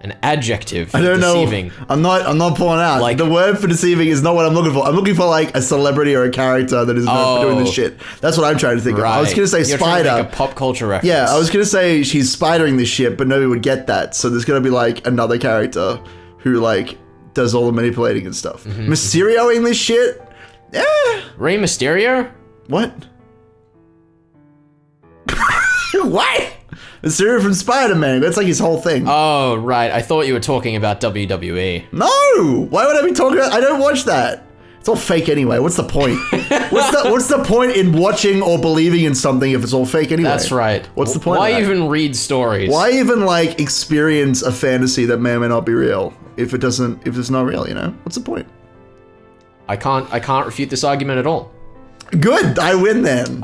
Speaker 1: An adjective for deceiving.
Speaker 2: I don't know. I'm not pulling out. The word for deceiving is not what I'm looking for. I'm looking for a celebrity or a character that is known for doing this shit. That's what I'm trying to think of. I was going to say
Speaker 1: You're
Speaker 2: spider.
Speaker 1: Trying to make a pop culture reference.
Speaker 2: Yeah, I was going to say she's spidering this shit, but nobody would get that. So there's going to be another character who does all the manipulating and stuff. Mysterioing this shit? Yeah.
Speaker 1: Rey Mysterio?
Speaker 2: What? What? Mysterio from Spider-Man. That's his whole thing.
Speaker 1: Oh, right. I thought you were talking about WWE.
Speaker 2: No! Why would I be talking about... I don't watch that. It's all fake anyway. What's the point? What's the point in watching or believing in something if it's all fake anyway?
Speaker 1: That's right.
Speaker 2: What's the point?
Speaker 1: Why even read stories?
Speaker 2: Why even experience a fantasy that may or may not be real if it's not real, What's the point?
Speaker 1: I can't refute this argument at all.
Speaker 2: Good. I win then.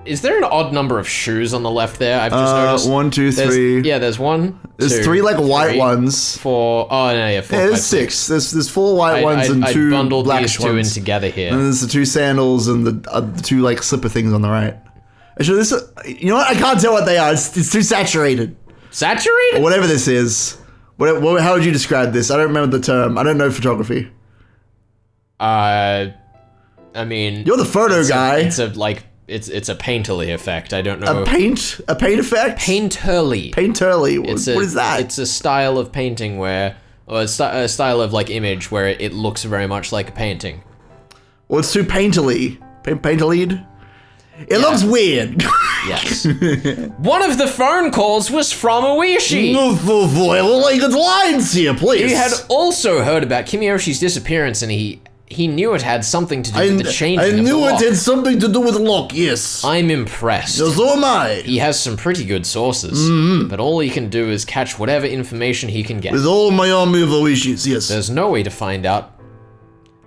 Speaker 1: Is there an odd number of shoes on the left there? I've just noticed.
Speaker 2: 1, 2, 3.
Speaker 1: There's one.
Speaker 2: There's 3 white ones.
Speaker 1: 4. Oh no, yeah, 4.
Speaker 2: Yeah, there's 6. There's 4 white ones and 2
Speaker 1: bundled
Speaker 2: black
Speaker 1: these 2 in together here.
Speaker 2: And there's the 2 sandals and the 2 slipper things on the right. Actually, you know what? I can't tell what they are. It's too saturated.
Speaker 1: Saturated?
Speaker 2: Or whatever this is. How would you describe this? I don't remember the term. I don't know photography.
Speaker 1: I mean,
Speaker 2: you're the photo guy.
Speaker 1: It's a painterly effect. I don't know.
Speaker 2: A paint effect?
Speaker 1: Painterly.
Speaker 2: Painterly. What is that?
Speaker 1: It's a style of painting where, or a style of image where it looks very much like a painting.
Speaker 2: Well, it's too painterly. Painterlied? It looks weird.
Speaker 1: Yes. One of the phone calls was from Uishi.
Speaker 2: Good lines here, please.
Speaker 1: He had also heard about Kimiyoshi's disappearance, and he he knew it had something to do with the changing of the
Speaker 2: knew
Speaker 1: lock.
Speaker 2: it had something to do with Locke, yes.
Speaker 1: I'm impressed.
Speaker 2: So am I.
Speaker 1: He has some pretty good sources, but all he can do is catch whatever information he can get.
Speaker 2: With all my army of Oishis, yes.
Speaker 1: There's no way to find out.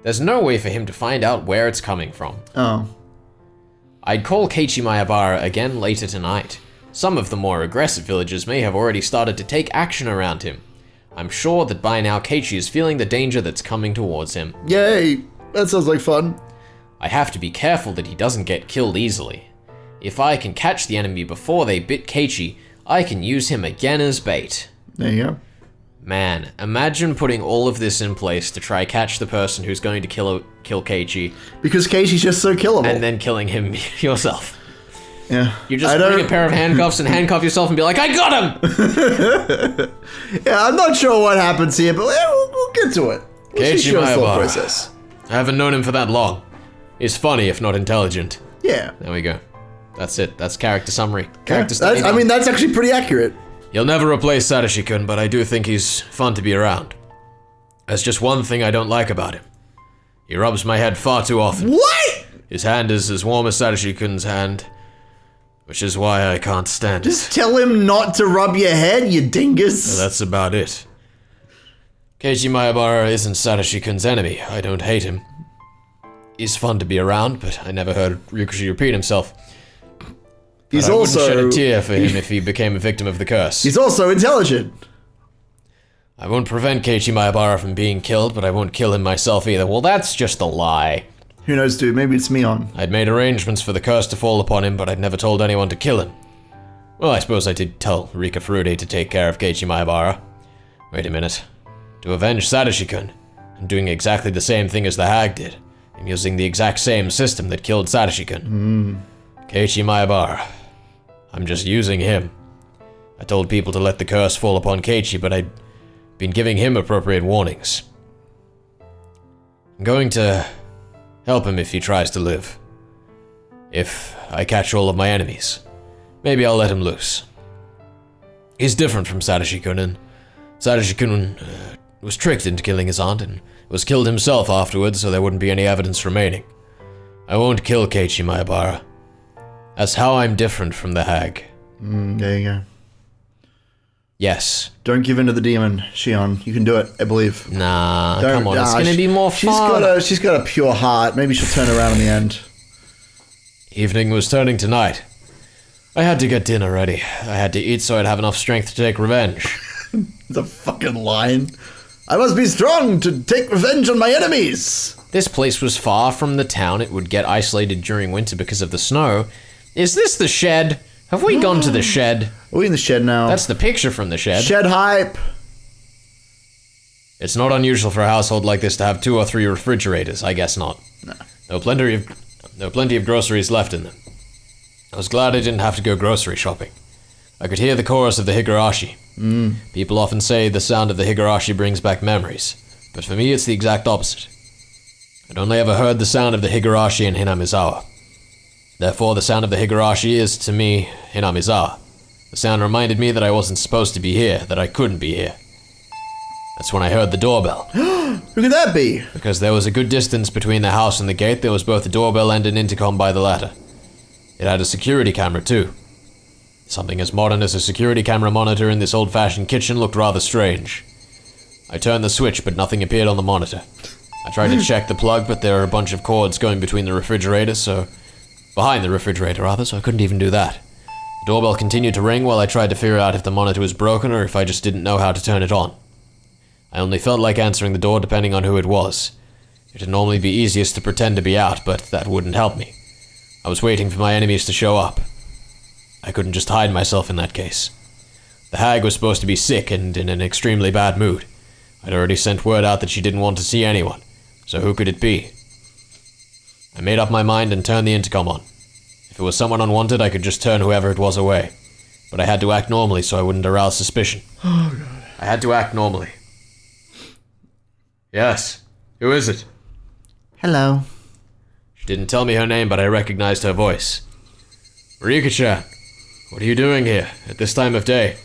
Speaker 1: There's no way for him to find out where it's coming from.
Speaker 2: Oh.
Speaker 1: I'd call Keiichi Maebara again later tonight. Some of the more aggressive villagers may have already started to take action around him. I'm sure that by now Keiichi is feeling the danger that's coming towards him.
Speaker 2: Yay, that sounds like fun.
Speaker 1: I have to be careful that he doesn't get killed easily. If I can catch the enemy before they bit Keiichi, I can use him again as bait.
Speaker 2: There you go.
Speaker 1: Man, imagine putting all of this in place to try catch the person who's going to kill Keiichi.
Speaker 2: Because Keiichi's just so killable.
Speaker 1: And then killing him yourself.
Speaker 2: Yeah.
Speaker 1: You just bring a pair of handcuffs and handcuff yourself and be like, I got him!
Speaker 2: Yeah, I'm not sure what happens here, but we'll get to it.
Speaker 1: Keiichi
Speaker 2: see Shion's thought
Speaker 1: Maebara.
Speaker 2: process.
Speaker 1: I haven't known him for that long. He's funny, if not intelligent.
Speaker 2: Yeah.
Speaker 1: There we go. That's it. That's character summary. Character study.
Speaker 2: That's actually pretty accurate.
Speaker 1: He'll never replace Satoshi-kun, but I do think he's fun to be around. There's just one thing I don't like about him. He rubs my head far too often.
Speaker 2: What?
Speaker 1: His hand is as warm as Satoshi-kun's hand, which is why I can't stand
Speaker 2: Just
Speaker 1: it.
Speaker 2: tell him not to rub your head, you dingus.
Speaker 1: That's about it. Keiichi Maebara isn't Satoshi-kun's enemy. I don't hate him. He's fun to be around, but I never heard Ryukashi repeat himself.
Speaker 2: He's
Speaker 1: I
Speaker 2: also
Speaker 1: wouldn't shed a tear for him if he became a victim of the curse.
Speaker 2: He's also intelligent.
Speaker 1: I won't prevent Keiichi Maebara from being killed, but I won't kill him myself either. Well, that's just a lie.
Speaker 2: Who knows, dude? Maybe it's Mion.
Speaker 1: I'd made arrangements for the curse to fall upon him, but I'd never told anyone to kill him. Well, I suppose I did tell Rika Furude to take care of Keiichi Maebara. Wait a minute. To avenge Satoshi-kun, I'm doing exactly the same thing as the hag did. I'm using the exact same system that killed Satoshi-kun. Keiichi Maebara. I'm just using him. I told people to let the curse fall upon Keiichi, but I'd been giving him appropriate warnings. I'm going to help him if he tries to live. If I catch all of my enemies, maybe I'll let him loose. He's different from Satoshi-kun, and Satoshi-kun was tricked into killing his aunt and was killed himself afterwards, so there wouldn't be any evidence remaining. I won't kill Keiichi Maebara. That's how I'm different from the hag.
Speaker 2: There you go.
Speaker 1: Yes.
Speaker 2: Don't give in to the demon, Shion. You can do it, I believe.
Speaker 1: Nah, come on, it's gonna be more fun.
Speaker 2: She's got a pure heart. Maybe she'll turn around in the end.
Speaker 1: Evening was turning to night. I had to get dinner ready. I had to eat so I'd have enough strength to take revenge.
Speaker 2: The fucking line. I must be strong to take revenge on my enemies.
Speaker 1: This place was far from the town. It would get isolated during winter because of the snow. Is this the shed? Have we gone to the shed?
Speaker 2: Are we in the shed now?
Speaker 1: That's the picture from the shed.
Speaker 2: Shed hype.
Speaker 1: It's not unusual for a household like this to have 2 or 3 refrigerators. I guess not.
Speaker 2: No.
Speaker 1: There were plenty of groceries left in them. I was glad I didn't have to go grocery shopping. I could hear the chorus of the Higurashi. People often say the sound of the Higurashi brings back memories, but for me it's the exact opposite. I'd only ever heard the sound of the Higurashi in Hinamizawa. Therefore, the sound of the Higurashi is, to me, Hinamizawa. The sound reminded me that I wasn't supposed to be here, that I couldn't be here. That's when I heard the doorbell.
Speaker 2: Who could that be?
Speaker 1: Because there was a good distance between the house and the gate, there was both a doorbell and an intercom by the latter. It had a security camera, too. Something as modern as a security camera monitor in this old-fashioned kitchen looked rather strange. I turned the switch, but nothing appeared on the monitor. I tried to check the plug, but there are a bunch of cords going between the refrigerator, so I couldn't even do that. The doorbell continued to ring while I tried to figure out if the monitor was broken or if I just didn't know how to turn it on. I only felt like answering the door depending on who it was. It'd normally be easiest to pretend to be out, but that wouldn't help me. I was waiting for my enemies to show up. I couldn't just hide myself in that case. The hag was supposed to be sick and in an extremely bad mood. I'd already sent word out that she didn't want to see anyone, so who could it be? I made up my mind and turned the intercom on. If it was someone unwanted, I could just turn whoever it was away. But I had to act normally so I wouldn't arouse suspicion.
Speaker 2: Oh, God.
Speaker 1: I had to act normally. Yes. Who is it?
Speaker 2: Hello.
Speaker 1: She didn't tell me her name, but I recognized her voice. Rika-chan, what are you doing here at this time of day?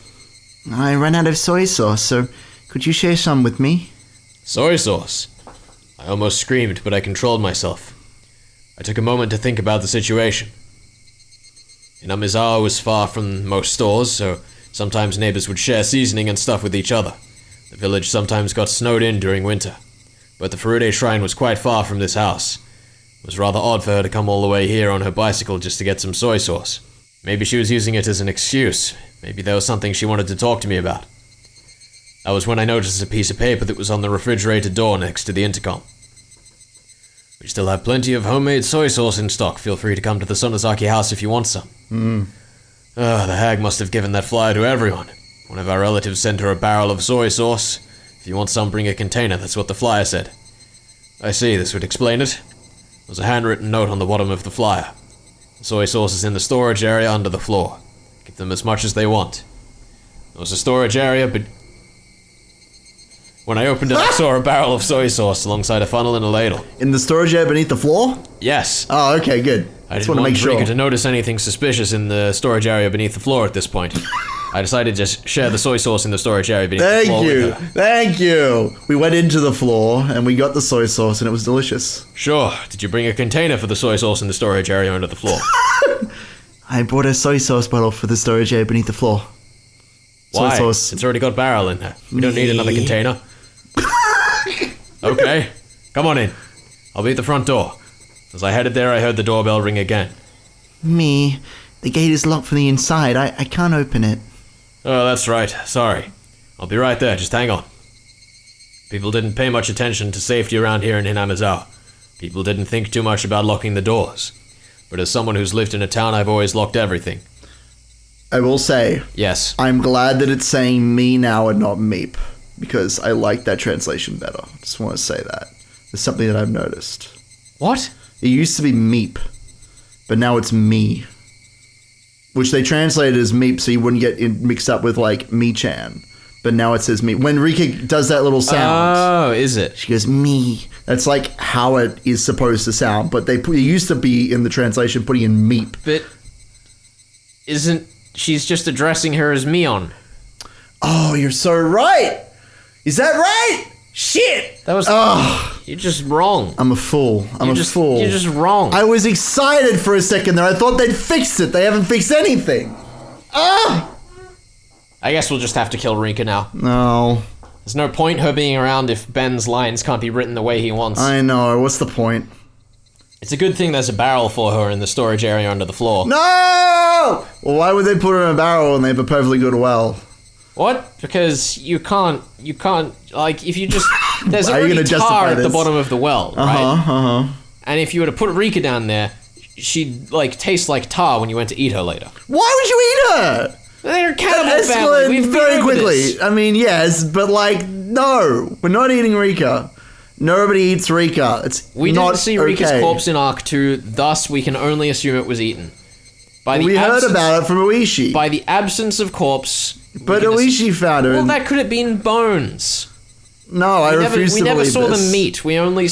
Speaker 2: I ran out of soy sauce, so could you share some with me?
Speaker 1: Soy sauce? I almost screamed, but I controlled myself. I took a moment to think about the situation. Inamizawa was far from most stores, so sometimes neighbors would share seasoning and stuff with each other. The village sometimes got snowed in during winter, but the Furude shrine was quite far from this house. It was rather odd for her to come all the way here on her bicycle just to get some soy sauce. Maybe she was using it as an excuse. Maybe there was something she wanted to talk to me about. That was when I noticed a piece of paper that was on the refrigerator door next to the intercom. We still have plenty of homemade soy sauce in stock. Feel free to come to the Sonozaki house if you want some. The hag must have given that flyer to everyone. One of our relatives sent her a barrel of soy sauce. If you want some, bring a container. That's what the flyer said. I see, this would explain it. There's a handwritten note on the bottom of the flyer. The soy sauce is in the storage area under the floor. Give them as much as they want. There was a storage area, but when I opened it, I saw a barrel of soy sauce alongside a funnel and a ladle.
Speaker 2: In the storage area beneath the floor?
Speaker 1: Yes.
Speaker 2: Oh, okay, good.
Speaker 1: I
Speaker 2: Just
Speaker 1: didn't
Speaker 2: want to make sure.
Speaker 1: Rika to notice anything suspicious in the storage area beneath the floor at this point. I decided to just share the soy sauce in the storage area beneath the floor with her.
Speaker 2: Thank you. We went into the floor and we got the soy sauce and it was delicious.
Speaker 1: Sure. Did you bring a container for the soy sauce in the storage area under the floor?
Speaker 2: I brought a soy sauce bottle for the storage area beneath the floor.
Speaker 1: Why?
Speaker 2: Soy sauce.
Speaker 1: It's already got barrel in there. We don't need another container. Okay. Come on in. I'll be at the front door. As I headed there, I heard the doorbell ring again.
Speaker 2: Me. The gate is locked from the inside. I can't open it.
Speaker 1: Oh, that's right. Sorry. I'll be right there. Just hang on. People didn't pay much attention to safety around here in Hinamizawa. People didn't think too much about locking the doors. But as someone who's lived in a town, I've always locked everything.
Speaker 2: I will say,
Speaker 1: Yes.
Speaker 2: I'm glad that it's saying me now and not meep, because I like that translation better. Just want to say that. It's something that I've noticed.
Speaker 1: What?
Speaker 2: It used to be meep, but now it's me. Which they translated as meep so you wouldn't get mixed up with, like, me-chan. But now it says me. When Rika does that little sound...
Speaker 1: Oh, is it?
Speaker 2: She goes, me. That's like how it is supposed to sound. But it used to be in the translation putting in meep.
Speaker 1: But isn't... She's just addressing her as Mion.
Speaker 2: Oh, you're so right. Is that right? Shit.
Speaker 1: That was...
Speaker 2: Oh,
Speaker 1: You're just wrong.
Speaker 2: I'm a fool. I'm a fool.
Speaker 1: You're just wrong.
Speaker 2: I was excited for a second there. I thought they'd fixed it. They haven't fixed anything. Ah!
Speaker 1: I guess we'll just have to kill Rika now.
Speaker 2: No.
Speaker 1: There's no point her being around if Ben's lines can't be written the way he wants.
Speaker 2: I know. What's the point?
Speaker 1: It's a good thing there's a barrel for her in the storage area under the floor.
Speaker 2: No! Well, why would they put her in a barrel when they have a perfectly good well?
Speaker 1: What? Because you can't, like, if you just... There's
Speaker 2: How are you
Speaker 1: already
Speaker 2: gonna
Speaker 1: tar
Speaker 2: justify
Speaker 1: at the
Speaker 2: this?
Speaker 1: bottom of the well, right?
Speaker 2: Uh-huh.
Speaker 1: And if you were to put Rika down there, she'd, like, taste like tar when you went to eat her later.
Speaker 2: Why would you eat her?
Speaker 1: They're a cannibal
Speaker 2: That
Speaker 1: family.
Speaker 2: escalated
Speaker 1: We've been
Speaker 2: very
Speaker 1: over
Speaker 2: quickly.
Speaker 1: this.
Speaker 2: I mean, yes, but like, no. We're not eating Rika. Nobody eats Rika. It's
Speaker 1: We
Speaker 2: not
Speaker 1: didn't see Rika's
Speaker 2: okay.
Speaker 1: corpse in Arc 2, thus we can only assume it was eaten. By the
Speaker 2: We heard
Speaker 1: absence-
Speaker 2: about it from Oishi.
Speaker 1: By the absence of corpse... we
Speaker 2: But
Speaker 1: can
Speaker 2: Oishi found her.
Speaker 1: Well, that could have been bones.
Speaker 2: No, I refuse to
Speaker 1: We never
Speaker 2: believe
Speaker 1: saw
Speaker 2: this.
Speaker 1: the meat. We only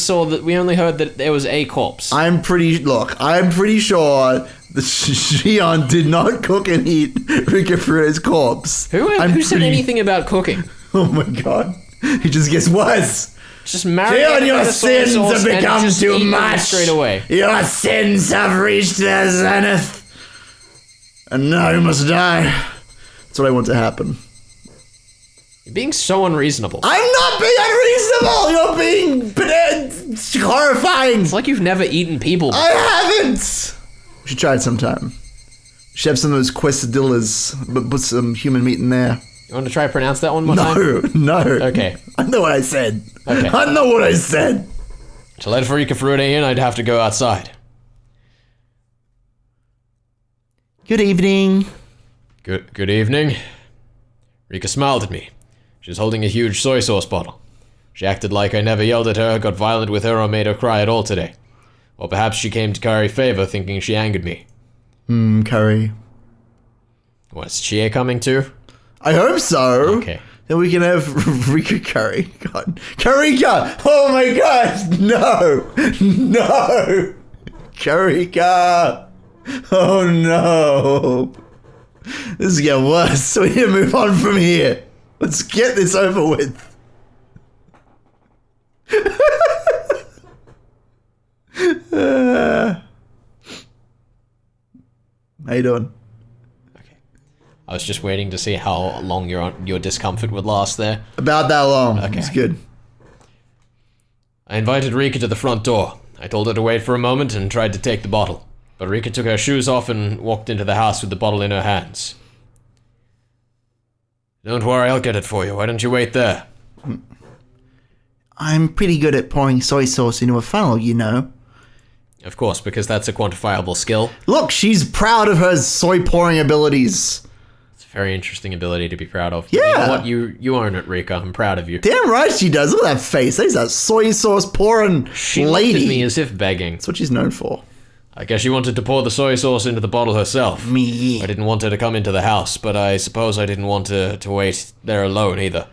Speaker 1: heard that there was a corpse.
Speaker 2: I'm pretty sure the Shion did not cook and eat Rika Furu's corpse.
Speaker 1: Who said anything about cooking?
Speaker 2: Oh my god. He just gets worse.
Speaker 1: Just marry
Speaker 2: Shion, your sins have become too much.
Speaker 1: Straight away.
Speaker 2: Your sins have reached their zenith. And now you must die. That's what I want to happen.
Speaker 1: You're being so unreasonable.
Speaker 2: I'm not being unreasonable! You're being horrifying!
Speaker 1: It's like you've never eaten people before.
Speaker 2: I haven't! We should try it sometime. We should have some of those quesadillas, but put some human meat in there.
Speaker 1: You want to try to pronounce that one more time?
Speaker 2: No.
Speaker 1: Okay.
Speaker 2: I know what I said.
Speaker 1: Okay.
Speaker 2: I know what I said.
Speaker 1: To let Rika Furude in, I'd have to go outside.
Speaker 2: Good evening.
Speaker 1: Good evening. Rika smiled at me. She was holding a huge soy sauce bottle. She acted like I never yelled at her, got violent with her, or made her cry at all today. Or perhaps she came to curry favor, thinking she angered me.
Speaker 2: Curry.
Speaker 1: Was Chie coming too?
Speaker 2: I hope so.
Speaker 1: Okay.
Speaker 2: Then we can have Rika curry. God. Karika! Oh my god! No! No! Karika! Oh no! This is getting worse. We need to move on from here. Let's get this over with. How you doing?
Speaker 1: I was just waiting to see how long your discomfort would last there.
Speaker 2: About that long.
Speaker 1: Okay.
Speaker 2: It's good.
Speaker 1: I invited Rika to the front door. I told her to wait for a moment and tried to take the bottle. But Rika took her shoes off and walked into the house with the bottle in her hands. Don't worry, I'll get it for you. Why don't you wait there?
Speaker 2: I'm pretty good at pouring soy sauce into a funnel, you know.
Speaker 1: Of course, because that's a quantifiable skill.
Speaker 2: Look, she's proud of her soy pouring abilities.
Speaker 1: It's a very interesting ability to be proud of.
Speaker 2: Yeah.
Speaker 1: You know what? You earn it, Rika. I'm proud of you.
Speaker 2: Damn right she does. Look at that face. There's that soy sauce pouring
Speaker 1: She
Speaker 2: lady.
Speaker 1: looked at me as if begging.
Speaker 2: That's what she's known for.
Speaker 1: I guess she wanted to pour the soy sauce into the bottle herself.
Speaker 2: Me.
Speaker 1: I didn't want her to come into the house, but I suppose I didn't want to wait there alone either.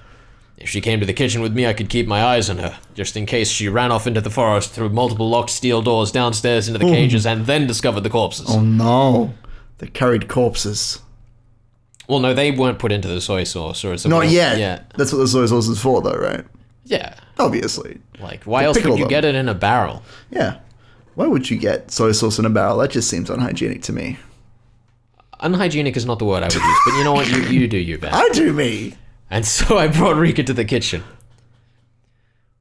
Speaker 1: If she came to the kitchen with me, I could keep my eyes on her, just in case she ran off into the forest through multiple locked steel doors downstairs into the cages and then discovered the corpses.
Speaker 2: Oh no. They carried corpses.
Speaker 1: Well, no, they weren't put into the soy sauce, or something.
Speaker 2: Not yet.
Speaker 1: Yeah.
Speaker 2: That's what the soy sauce is for, though, right?
Speaker 1: Yeah.
Speaker 2: Obviously.
Speaker 1: Like, why
Speaker 2: To
Speaker 1: else
Speaker 2: pickle
Speaker 1: would you
Speaker 2: them.
Speaker 1: get it in a barrel?
Speaker 2: Yeah. Why would you get soy sauce in a barrel? That just seems unhygienic to me.
Speaker 1: Unhygienic is not the word I would use, but you know what? You do you, Ben.
Speaker 2: I do me.
Speaker 1: And so I brought Rika to the kitchen.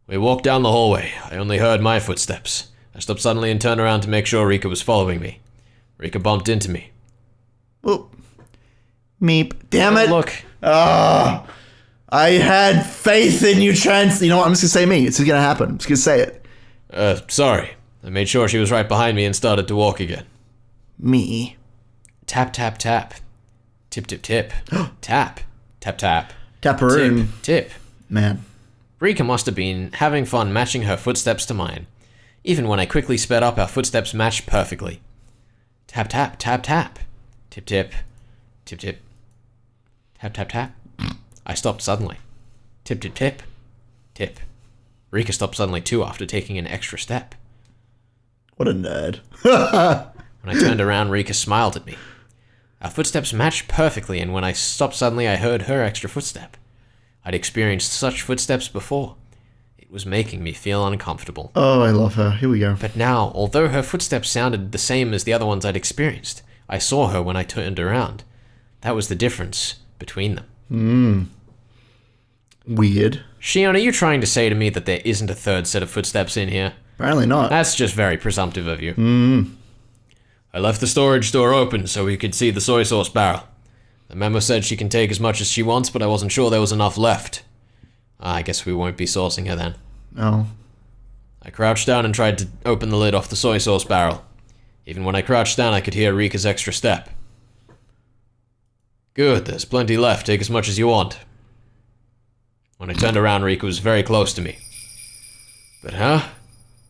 Speaker 1: We walked down the hallway. I only heard my footsteps. I stopped suddenly and turned around to make sure Rika was following me. Rika bumped into me.
Speaker 2: Oh. Meep. Damn it.
Speaker 1: Look,
Speaker 2: Ah. I had faith in you, Trent. You know what? I'm just going to say me. It's just going to happen. I'm just going to say it.
Speaker 1: sorry. I made sure she was right behind me and started to walk again.
Speaker 2: Me.
Speaker 1: Tap, tap, tap. Tip, tip, tip. Tap. Tap, tap.
Speaker 2: Taparoon.
Speaker 1: Tip, tip.
Speaker 2: Man.
Speaker 1: Rika must have been having fun matching her footsteps to mine. Even when I quickly sped up, our footsteps matched perfectly. Tap, tap, tap, tap. Tip, tip. Tip, tip. Tap, tap, tap. I stopped suddenly. Tip, tip, tip. Tip. Rika stopped suddenly too after taking an extra step.
Speaker 2: What a nerd.
Speaker 1: When I turned around, Rika smiled at me. Our footsteps matched perfectly, and when I stopped suddenly, I heard her extra footstep. I'd experienced such footsteps before. It was making me feel uncomfortable.
Speaker 2: Oh, I love her. Here we go.
Speaker 1: But now, although her footsteps sounded the same as the other ones I'd experienced, I saw her when I turned around. That was the difference between them.
Speaker 2: Weird.
Speaker 1: Shion, are you trying to say to me that there isn't a third set of footsteps in here?
Speaker 2: Apparently not.
Speaker 1: That's just very presumptive of you. I left the storage door open so we could see the soy sauce barrel. The memo said she can take as much as she wants, but I wasn't sure there was enough left. I guess we won't be saucing her then.
Speaker 2: Oh.
Speaker 1: I crouched down and tried to open the lid off the soy sauce barrel. Even when I crouched down, I could hear Rika's extra step. Good, there's plenty left. Take as much as you want. When I turned around, Rika was very close to me. But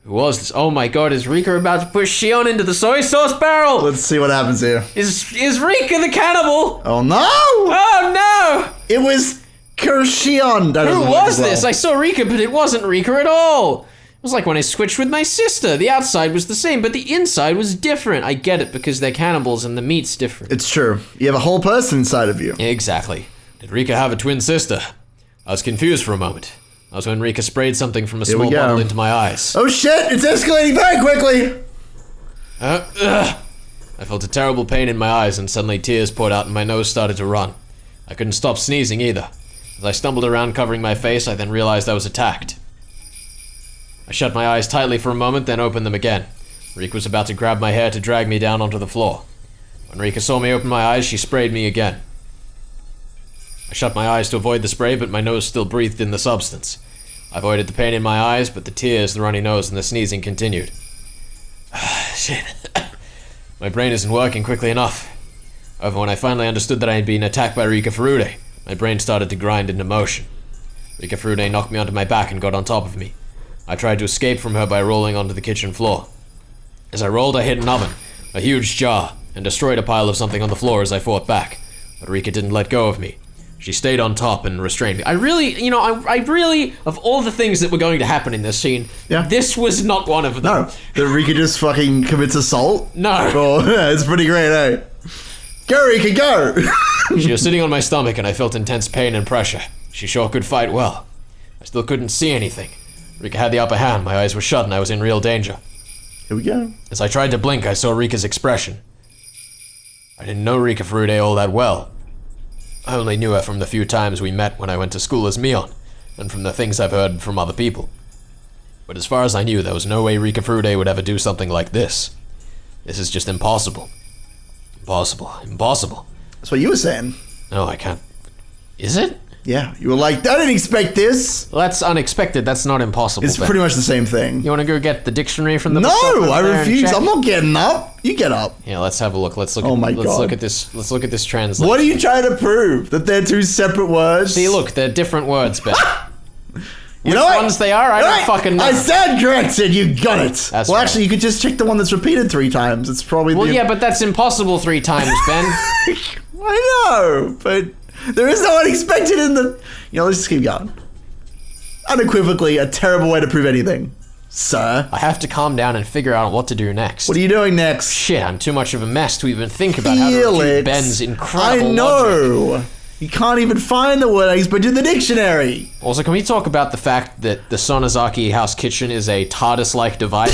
Speaker 1: who was this? Oh my god, is Rika about to push Shion into the soy sauce barrel?
Speaker 2: Let's see what happens here.
Speaker 1: Is Rika the cannibal?
Speaker 2: Oh no!
Speaker 1: Oh no!
Speaker 2: It was Shion.
Speaker 1: Who was this? I saw Rika, but it wasn't Rika at all. It was like when I switched with my sister. The outside was the same, but the inside was different. I get it, because they're cannibals and the meat's different.
Speaker 2: It's true. You have a whole person inside of you.
Speaker 1: Exactly. Did Rika have a twin sister? I was confused for a moment. That was when Rika sprayed something from a small
Speaker 2: we go.
Speaker 1: bottle into my eyes.
Speaker 2: Oh shit! It's escalating very quickly!
Speaker 1: I felt a terrible pain in my eyes and suddenly tears poured out and my nose started to run. I couldn't stop sneezing either. As I stumbled around covering my face, I then realized I was attacked. I shut my eyes tightly for a moment, then opened them again. Rika was about to grab my hair to drag me down onto the floor. When Rika saw me open my eyes, she sprayed me again. I shut my eyes to avoid the spray, but my nose still breathed in the substance. I avoided the pain in my eyes, but the tears, the runny nose, and the sneezing continued. Shit. My brain isn't working quickly enough. However, when I finally understood that I had been attacked by Rika Furude, my brain started to grind into motion. Rika Furude knocked me onto my back and got on top of me. I tried to escape from her by rolling onto the kitchen floor. As I rolled, I hit an oven, a huge jar, and destroyed a pile of something on the floor as I fought back. But Rika didn't let go of me. She stayed on top and restrained me. I really, of all the things that were going to happen in this scene, this was not one of them.
Speaker 2: No. That Rika just fucking commits assault?
Speaker 1: No.
Speaker 2: Oh, yeah, it's pretty great, eh? Go, Rika, go!
Speaker 1: She was sitting on my stomach and I felt intense pain and pressure. She sure could fight well. I still couldn't see anything. Rika had the upper hand, my eyes were shut and I was in real danger.
Speaker 2: Here we go.
Speaker 1: As I tried to blink, I saw Rika's expression. I didn't know Rika Furude all that well. I only knew her from the few times we met when I went to school as Mion, and from the things I've heard from other people. But as far as I knew, there was no way Rika Furude would ever do something like this. This is just impossible. Impossible.
Speaker 2: That's what you were saying.
Speaker 1: No, I can't. Is it?
Speaker 2: Yeah, you were like, I didn't expect this.
Speaker 1: Well, that's unexpected. That's not impossible.
Speaker 2: It's pretty much the same thing.
Speaker 1: You want to go get the dictionary from the
Speaker 2: No,
Speaker 1: bookshop
Speaker 2: I
Speaker 1: over there and
Speaker 2: refuse.
Speaker 1: check?
Speaker 2: I'm not getting up. You get up.
Speaker 1: Yeah, let's have a look. Let's look.
Speaker 2: Oh
Speaker 1: at,
Speaker 2: my
Speaker 1: let's
Speaker 2: God.
Speaker 1: look at this. Let's look at this translation.
Speaker 2: What are you trying to prove? That they're two separate words?
Speaker 1: See, look, they're different words, Ben.
Speaker 2: You know what?
Speaker 1: ones they are, I don't fucking know.
Speaker 2: I said corrected. You got it.
Speaker 1: That's
Speaker 2: well,
Speaker 1: right.
Speaker 2: actually, you could just check the one that's repeated 3 times. It's probably
Speaker 1: Well,
Speaker 2: the.
Speaker 1: yeah, but that's impossible 3 times, Ben.
Speaker 2: I know, but there is no unexpected in the. Let's just keep going. Unequivocally, a terrible way to prove anything, sir.
Speaker 1: I have to calm down and figure out what to do next.
Speaker 2: What are you doing next?
Speaker 1: Shit, I'm too much of a mess to even think about how to refute
Speaker 2: Felix,
Speaker 1: Ben's incredible
Speaker 2: I know.
Speaker 1: logic.
Speaker 2: You can't even find the word expert in the dictionary.
Speaker 1: Also, can we talk about the fact that the Sonozaki house kitchen is a TARDIS-like device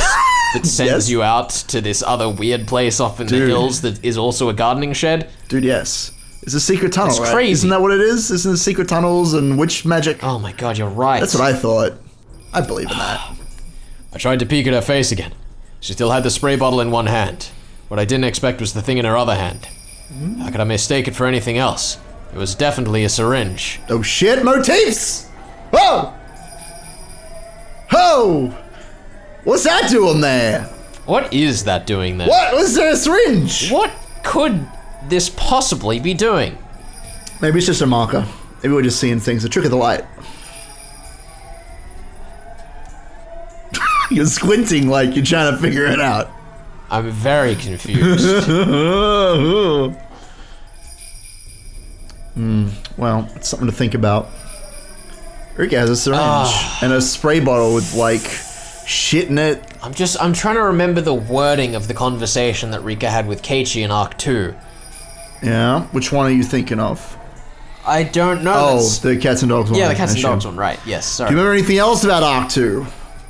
Speaker 1: that sends
Speaker 2: Yes.
Speaker 1: you out to this other weird place off in the hills that is also a gardening shed?
Speaker 2: Dude, yes. It's a secret tunnel,
Speaker 1: It's
Speaker 2: right?
Speaker 1: crazy.
Speaker 2: Isn't that what it is? Isn't it secret tunnels and witch magic?
Speaker 1: Oh my god, you're right.
Speaker 2: That's what I thought. I believe in that.
Speaker 1: I tried to peek at her face again. She still had the spray bottle in one hand. What I didn't expect was the thing in her other hand. How could I mistake it for anything else? It was definitely a syringe.
Speaker 2: Oh shit, motifs! Whoa! Ho! What's that doing there?
Speaker 1: What is that doing there?
Speaker 2: What? Was there a syringe?
Speaker 1: What could this possibly be doing?
Speaker 2: Maybe it's just a marker. Maybe we're just seeing things. The trick of the light. You're squinting like you're trying to figure it out.
Speaker 1: I'm very confused.
Speaker 2: Well, it's something to think about. Rika has a syringe and a spray bottle with like shit in it.
Speaker 1: I'm trying to remember the wording of the conversation that Rika had with Keiichi in Arc 2.
Speaker 2: Yeah. Which one are you thinking of?
Speaker 1: I don't know.
Speaker 2: Oh,
Speaker 1: That's-
Speaker 2: the cats and dogs one.
Speaker 1: yeah, the cats and
Speaker 2: I assume.
Speaker 1: dogs one, right. Yes, sorry.
Speaker 2: Do you remember anything else about Arc 2?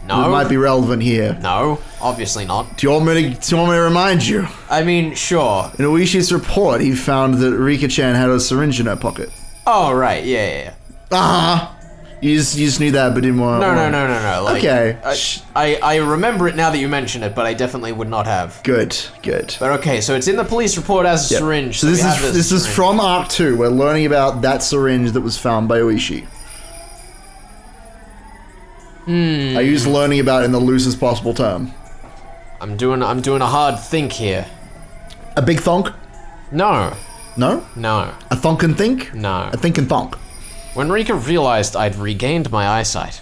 Speaker 1: No.
Speaker 2: That might be relevant here.
Speaker 1: No, obviously not.
Speaker 2: Do you want me to remind you?
Speaker 1: I mean, sure.
Speaker 2: In Oishi's report, he found that Rika-chan had a syringe in her pocket.
Speaker 1: Oh, right, yeah.
Speaker 2: Uh-huh. You just knew that, but didn't want
Speaker 1: No. Like,
Speaker 2: Okay.
Speaker 1: I remember it now that you mention it, but I definitely would not have.
Speaker 2: Good.
Speaker 1: But okay, so it's in the police report as a syringe.
Speaker 2: So
Speaker 1: we
Speaker 2: this
Speaker 1: have
Speaker 2: is
Speaker 1: syringe.
Speaker 2: from Arc 2. We're learning about that syringe that was found by Oishi. I use learning about in the loosest possible term.
Speaker 1: I'm doing a hard think here.
Speaker 2: A big thonk?
Speaker 1: No.
Speaker 2: No? A thonk and think?
Speaker 1: No.
Speaker 2: A think and thonk.
Speaker 1: When Rika realized I'd regained my eyesight,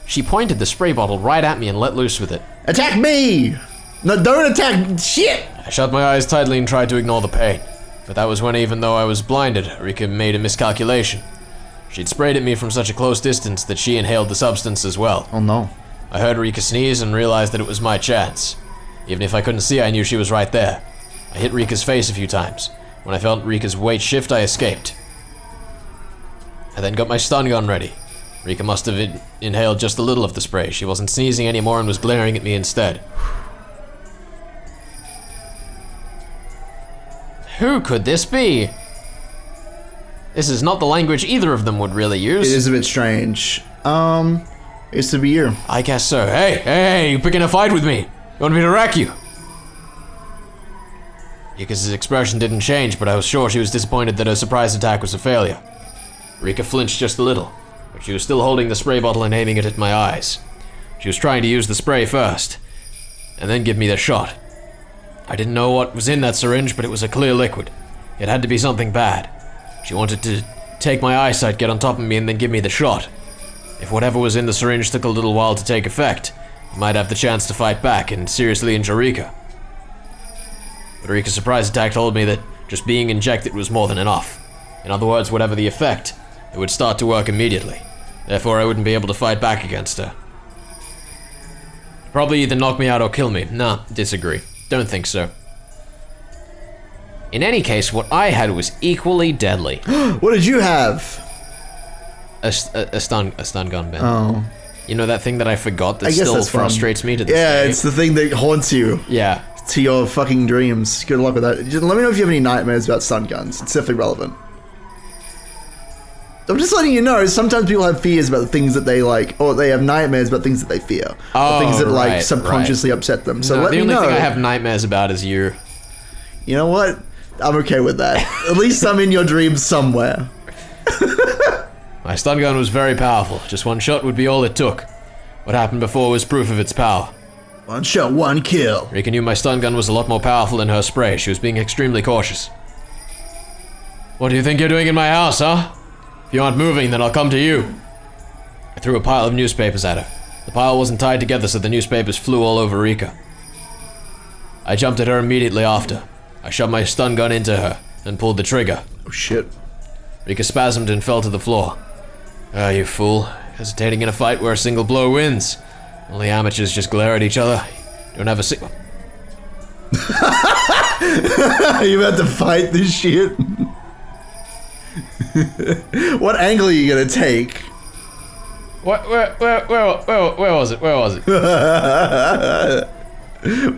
Speaker 1: she pointed the spray bottle right at me and let loose with it.
Speaker 2: Attack me! No, don't attack shit!
Speaker 1: I shut my eyes tightly and tried to ignore the pain. But that was when, even though I was blinded, Rika made a miscalculation. She'd sprayed at me from such a close distance that she inhaled the substance as well.
Speaker 2: Oh no.
Speaker 1: I heard Rika sneeze and realized that it was my chance. Even if I couldn't see, I knew she was right there. I hit Rika's face a few times. When I felt Rika's weight shift, I escaped. I then got my stun gun ready. Rika must have inhaled just a little of the spray. She wasn't sneezing anymore and was glaring at me instead. Who could this be? This is not the language either of them would really use.
Speaker 2: It is a bit strange. It's to be you.
Speaker 1: I guess so. Hey, you picking a fight with me? You want me to wreck you? Rika's expression didn't change, but I was sure she was disappointed that her surprise attack was a failure. Rika flinched just a little, but she was still holding the spray bottle and aiming it at my eyes. She was trying to use the spray first, and then give me the shot. I didn't know what was in that syringe, but it was a clear liquid. It had to be something bad. She wanted to take my eyesight, get on top of me, and then give me the shot. If whatever was in the syringe took a little while to take effect, I might have the chance to fight back and seriously injure Rika. But Rika's surprise attack told me that just being injected was more than enough. In other words, whatever the effect, it would start to work immediately. Therefore, I wouldn't be able to fight back against her. Probably either knock me out or kill me. Nah, disagree. Don't think so. In any case, what I had was equally deadly.
Speaker 2: What did you have?
Speaker 1: A stun gun, Ben.
Speaker 2: Oh.
Speaker 1: You know, that thing that I forgot that
Speaker 2: I guess
Speaker 1: still
Speaker 2: that's fun.
Speaker 1: frustrates me to this
Speaker 2: Yeah,
Speaker 1: day?
Speaker 2: it's the thing that haunts you
Speaker 1: Yeah.
Speaker 2: to your fucking dreams. Good luck with that. Just let me know if you have any nightmares about stun guns. It's definitely relevant. I'm just letting you know, sometimes people have fears about the things that they like, or they have nightmares about things that they fear. Or things that like subconsciously upset them. So let me know.
Speaker 1: The only thing I have nightmares about is you.
Speaker 2: You know what? I'm okay with that. At least I'm in your dreams somewhere.
Speaker 1: My stun gun was very powerful. Just one shot would be all it took. What happened before was proof of its power.
Speaker 2: One shot, one kill.
Speaker 1: Rika knew my stun gun was a lot more powerful than her spray. She was being extremely cautious. What do you think you're doing in my house, huh? If you aren't moving, then I'll come to you. I threw a pile of newspapers at her. The pile wasn't tied together, so the newspapers flew all over Rika. I jumped at her immediately after. I shoved my stun gun into her and pulled the trigger.
Speaker 2: Oh shit.
Speaker 1: Rika spasmed and fell to the floor. Ah, you fool. Hesitating in a fight where a single blow wins. Only amateurs just glare at each other. Don't have a single...
Speaker 2: Are you about to fight this shit? What angle are you gonna take?
Speaker 1: What? Where was it? Where was it?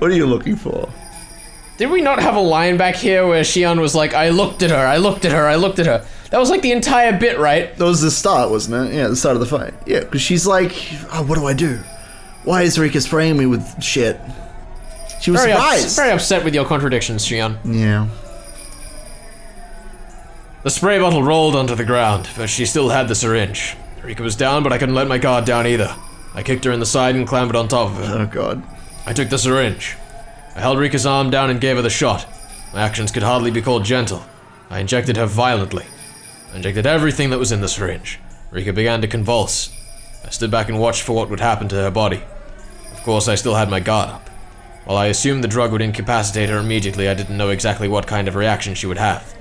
Speaker 2: What are you looking for?
Speaker 1: Did we not have a line back here where Shion was like, I looked at her, I looked at her, I looked at her? That was like the entire bit, right?
Speaker 2: That was the start, wasn't it? Yeah, the start of the fight. Yeah, because she's like, oh, what do I do? Why is Rika spraying me with shit? She was surprised.
Speaker 1: Very upset with your contradictions, Shion.
Speaker 2: Yeah.
Speaker 1: The spray bottle rolled onto the ground, but she still had the syringe. Rika was down, but I couldn't let my guard down either. I kicked her in the side and clambered on top of her.
Speaker 2: Oh god.
Speaker 1: I took the syringe. I held Rika's arm down and gave her the shot. My actions could hardly be called gentle. I injected her violently. I injected everything that was in the syringe. Rika began to convulse. I stood back and watched for what would happen to her body. Of course, I still had my guard up. While I assumed the drug would incapacitate her immediately, I didn't know exactly what kind of reaction she would have.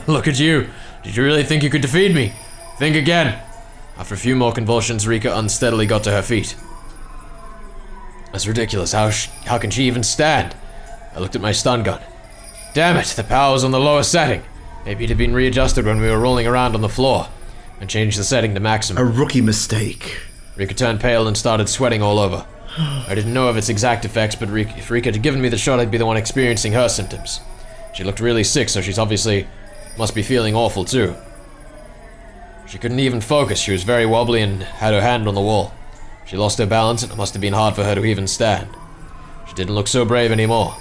Speaker 1: Look at you. Did you really think you could defeat me? Think again. After a few more convulsions, Rika unsteadily got to her feet. That's ridiculous. How can she even stand? I looked at my stun gun. Damn it, the power was on the lower setting. Maybe it had been readjusted when we were rolling around on the floor. I changed the setting to maximum.
Speaker 2: A rookie mistake.
Speaker 1: Rika turned pale and started sweating all over. I didn't know of its exact effects, but if Rika had given me the shot, I'd be the one experiencing her symptoms. She looked really sick, so she's obviously must be feeling awful too. She couldn't even focus. She was very wobbly and had her hand on the wall. She lost her balance, and it must have been hard for her to even stand. She didn't look so brave anymore.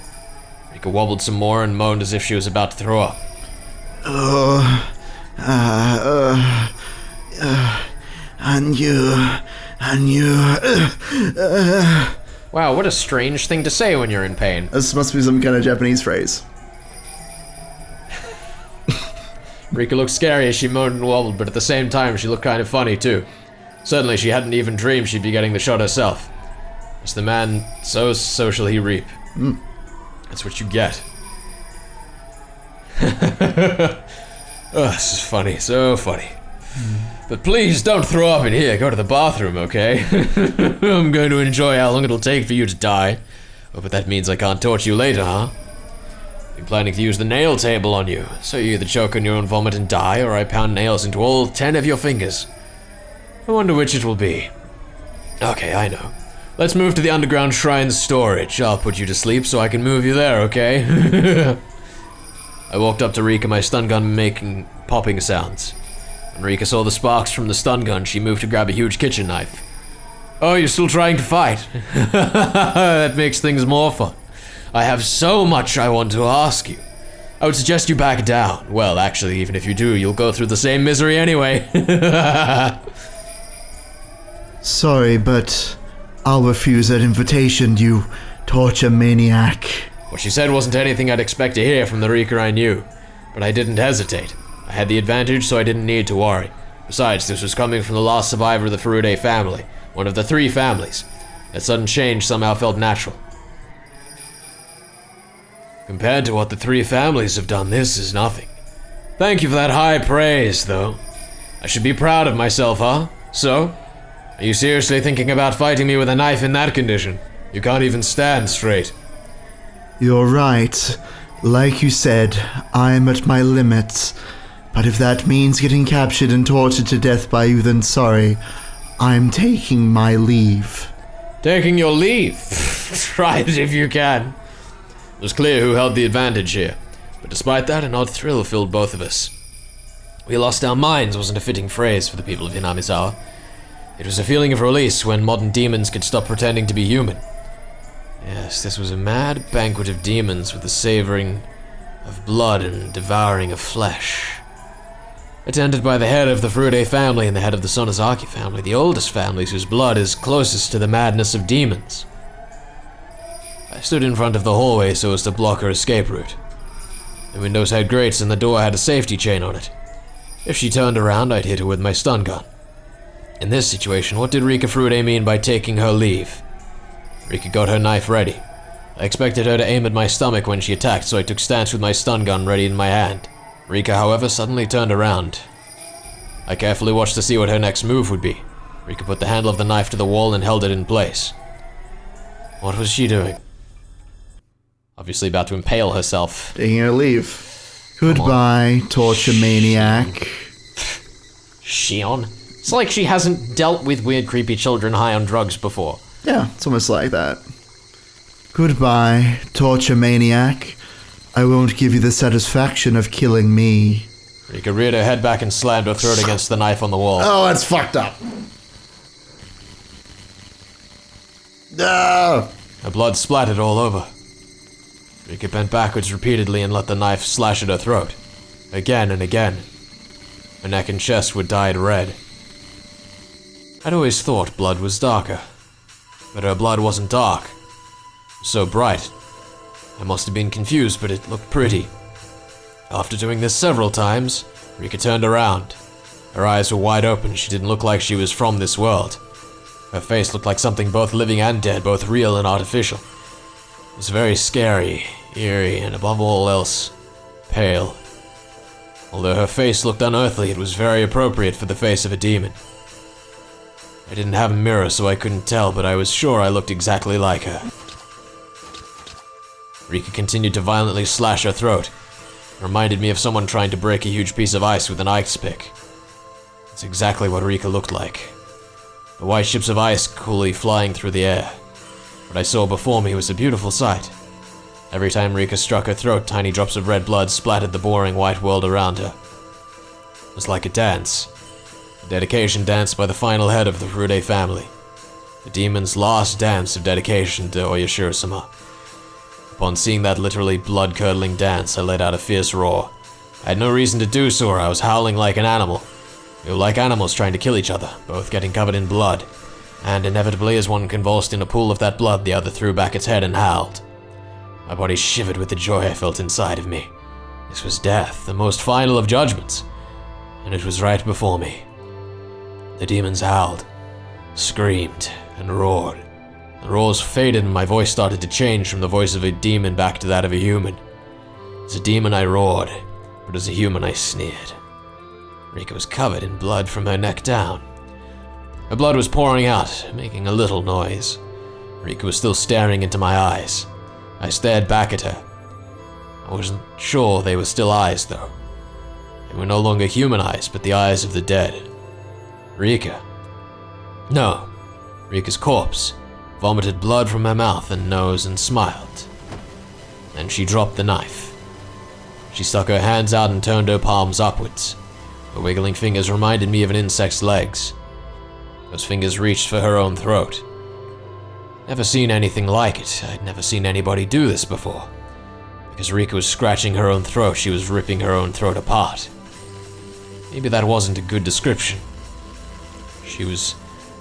Speaker 1: Rika wobbled some more and moaned as if she was about to throw up.
Speaker 2: And you.
Speaker 1: Wow, what a strange thing to say when you're in pain.
Speaker 2: This must be some kind of Japanese phrase.
Speaker 1: Rika looked scary as she moaned and wobbled, but at the same time she looked kind of funny too. Suddenly she hadn't even dreamed she'd be getting the shot herself. As the man sows, so shall he reap. That's what you get. Oh, this is funny, so funny. But please don't throw up in here. Go to the bathroom, okay? I'm going to enjoy how long it'll take for you to die. Oh, but that means I can't torture you later, huh? I'm planning to use the nail table on you, so you either choke on your own vomit and die, or I pound nails into all 10 of your fingers. I wonder which it will be. Okay, I know. Let's move to the underground shrine storage. I'll put you to sleep so I can move you there, okay? I walked up to Rika, my stun gun making popping sounds. When Rika saw the sparks from the stun gun, she moved to grab a huge kitchen knife. Oh, you're still trying to fight? That makes things more fun. I have so much I want to ask you. I would suggest you back down. Well, actually, even if you do, you'll go through the same misery anyway.
Speaker 2: Sorry, but I'll refuse that invitation, you torture maniac.
Speaker 1: What she said wasn't anything I'd expect to hear from the Rika I knew, but I didn't hesitate. I had the advantage, so I didn't need to worry. Besides, this was coming from the last survivor of the Furude family, one of the 3 families. That sudden change somehow felt natural. Compared to what the 3 families have done, this is nothing. Thank you for that high praise, though. I should be proud of myself, huh? So? Are you seriously thinking about fighting me with a knife in that condition? You can't even stand straight.
Speaker 2: You're right. Like you said, I'm at my limits. But if that means getting captured and tortured to death by you, then sorry. I'm taking my leave.
Speaker 1: Taking your leave? Try it if you can. It was clear who held the advantage here, but despite that, an odd thrill filled both of us. We lost our minds wasn't a fitting phrase for the people of Hinamizawa. It was a feeling of release when modern demons could stop pretending to be human. Yes, this was a mad banquet of demons with the savoring of blood and devouring of flesh. Attended by the head of the Furude family and the head of the Sonozaki family, the oldest families whose blood is closest to the madness of demons. I stood in front of the hallway so as to block her escape route. The windows had grates and the door had a safety chain on it. If she turned around, I'd hit her with my stun gun. In this situation, what did Rika Furude mean by taking her leave? Rika got her knife ready. I expected her to aim at my stomach when she attacked, so I took stance with my stun gun ready in my hand. Rika, however, suddenly turned around. I carefully watched to see what her next move would be. Rika put the handle of the knife to the wall and held it in place. What was she doing? Obviously about to impale herself.
Speaker 2: Taking her leave. Goodbye, torture maniac.
Speaker 1: Shion? It's like she hasn't dealt with weird, creepy children high on drugs before.
Speaker 2: Yeah, it's almost like that. Goodbye, torture maniac. I won't give you the satisfaction of killing me.
Speaker 1: Rika reared her head back and slammed her throat against the knife on the wall.
Speaker 2: Oh, that's fucked up. No!
Speaker 1: Her blood splattered all over. Rika bent backwards repeatedly and let the knife slash at her throat. Again and again. Her neck and chest were dyed red. I'd always thought blood was darker. But her blood wasn't dark. It was so bright. I must have been confused, but it looked pretty. After doing this several times, Rika turned around. Her eyes were wide open. She didn't look like she was from this world. Her face looked like something both living and dead, both real and artificial. It was very scary, eerie, and above all else, pale. Although her face looked unearthly, it was very appropriate for the face of a demon. I didn't have a mirror, so I couldn't tell, but I was sure I looked exactly like her. Rika continued to violently slash her throat. It reminded me of someone trying to break a huge piece of ice with an ice pick. That's exactly what Rika looked like. The white ships of ice coolly flying through the air. What I saw before me was a beautiful sight. Every time Rika struck her throat, tiny drops of red blood splattered the boring white world around her. It was like a dance. A dedication dance by the final head of the Furude family. The demon's last dance of dedication to Oyashiro-sama. Upon seeing that literally blood-curdling dance, I let out a fierce roar. I had no reason to do so, or I was howling like an animal. We were like animals trying to kill each other, both getting covered in blood. And inevitably, as one convulsed in a pool of that blood, the other threw back its head and howled. My body shivered with the joy I felt inside of me. This was death, the most final of judgments. And it was right before me. The demons howled, screamed, and roared. The roars faded and my voice started to change from the voice of a demon back to that of a human. As a demon I roared, but as a human I sneered. Rika was covered in blood from her neck down. Her blood was pouring out, making a little noise. Rika was still staring into my eyes. I stared back at her. I wasn't sure they were still eyes, though. They were no longer human eyes, but the eyes of the dead. Rika. No, Rika's corpse vomited blood from her mouth and nose and smiled. Then she dropped the knife. She stuck her hands out and turned her palms upwards. Her wiggling fingers reminded me of an insect's legs. Those fingers reached for her own throat. Never seen anything like it. I'd never seen anybody do this before. Because Rika was scratching her own throat, she was ripping her own throat apart. Maybe that wasn't a good description. She was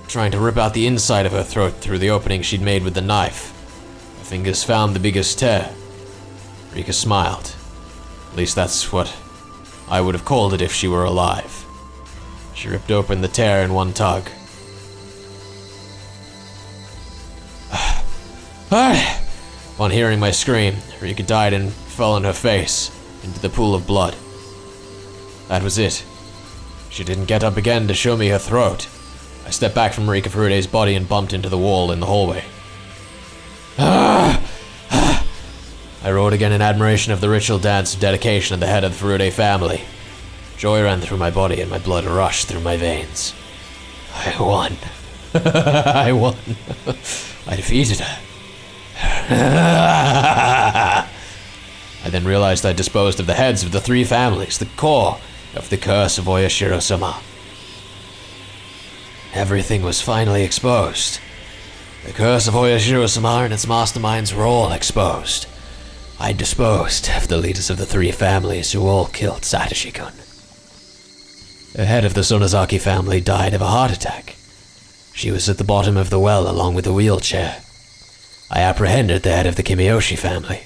Speaker 1: trying to rip out the inside of her throat through the opening she'd made with the knife. Her fingers found the biggest tear. Rika smiled. At least that's what I would have called it if she were alive. She ripped open the tear in one tug. Upon hearing my scream, Rika died and fell on her face into the pool of blood. That was it. She didn't get up again to show me her throat. I stepped back from Rika Furude's body and bumped into the wall in the hallway. I roared again in admiration of the ritual dance of dedication of the head of the Furude family. Joy ran through my body and my blood rushed through my veins. I won. I won. I defeated her. I then realized I disposed of the heads of the 3 families, the core of the curse of Oyashiro-sama. Everything was finally exposed. The curse of Oyashiro-sama and its masterminds were all exposed. I disposed of the leaders of the 3 families who all killed Satoshi-kun. The head of the Sonozaki family died of a heart attack. She was at the bottom of the well along with a wheelchair. I apprehended the head of the Kimiyoshi family.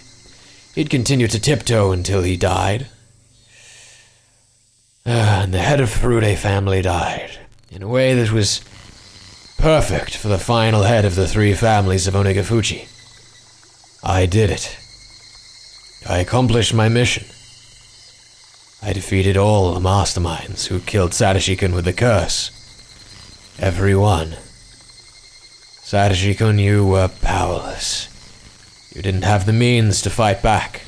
Speaker 1: He'd continued to tiptoe until he died. And the head of Furude family died, in a way that was perfect for the final head of the 3 families of Onegafuchi. I did it. I accomplished my mission. I defeated all the masterminds who killed Satoshi-kun with the curse. Every one. Satoshi-kun, you were powerless. You didn't have the means to fight back.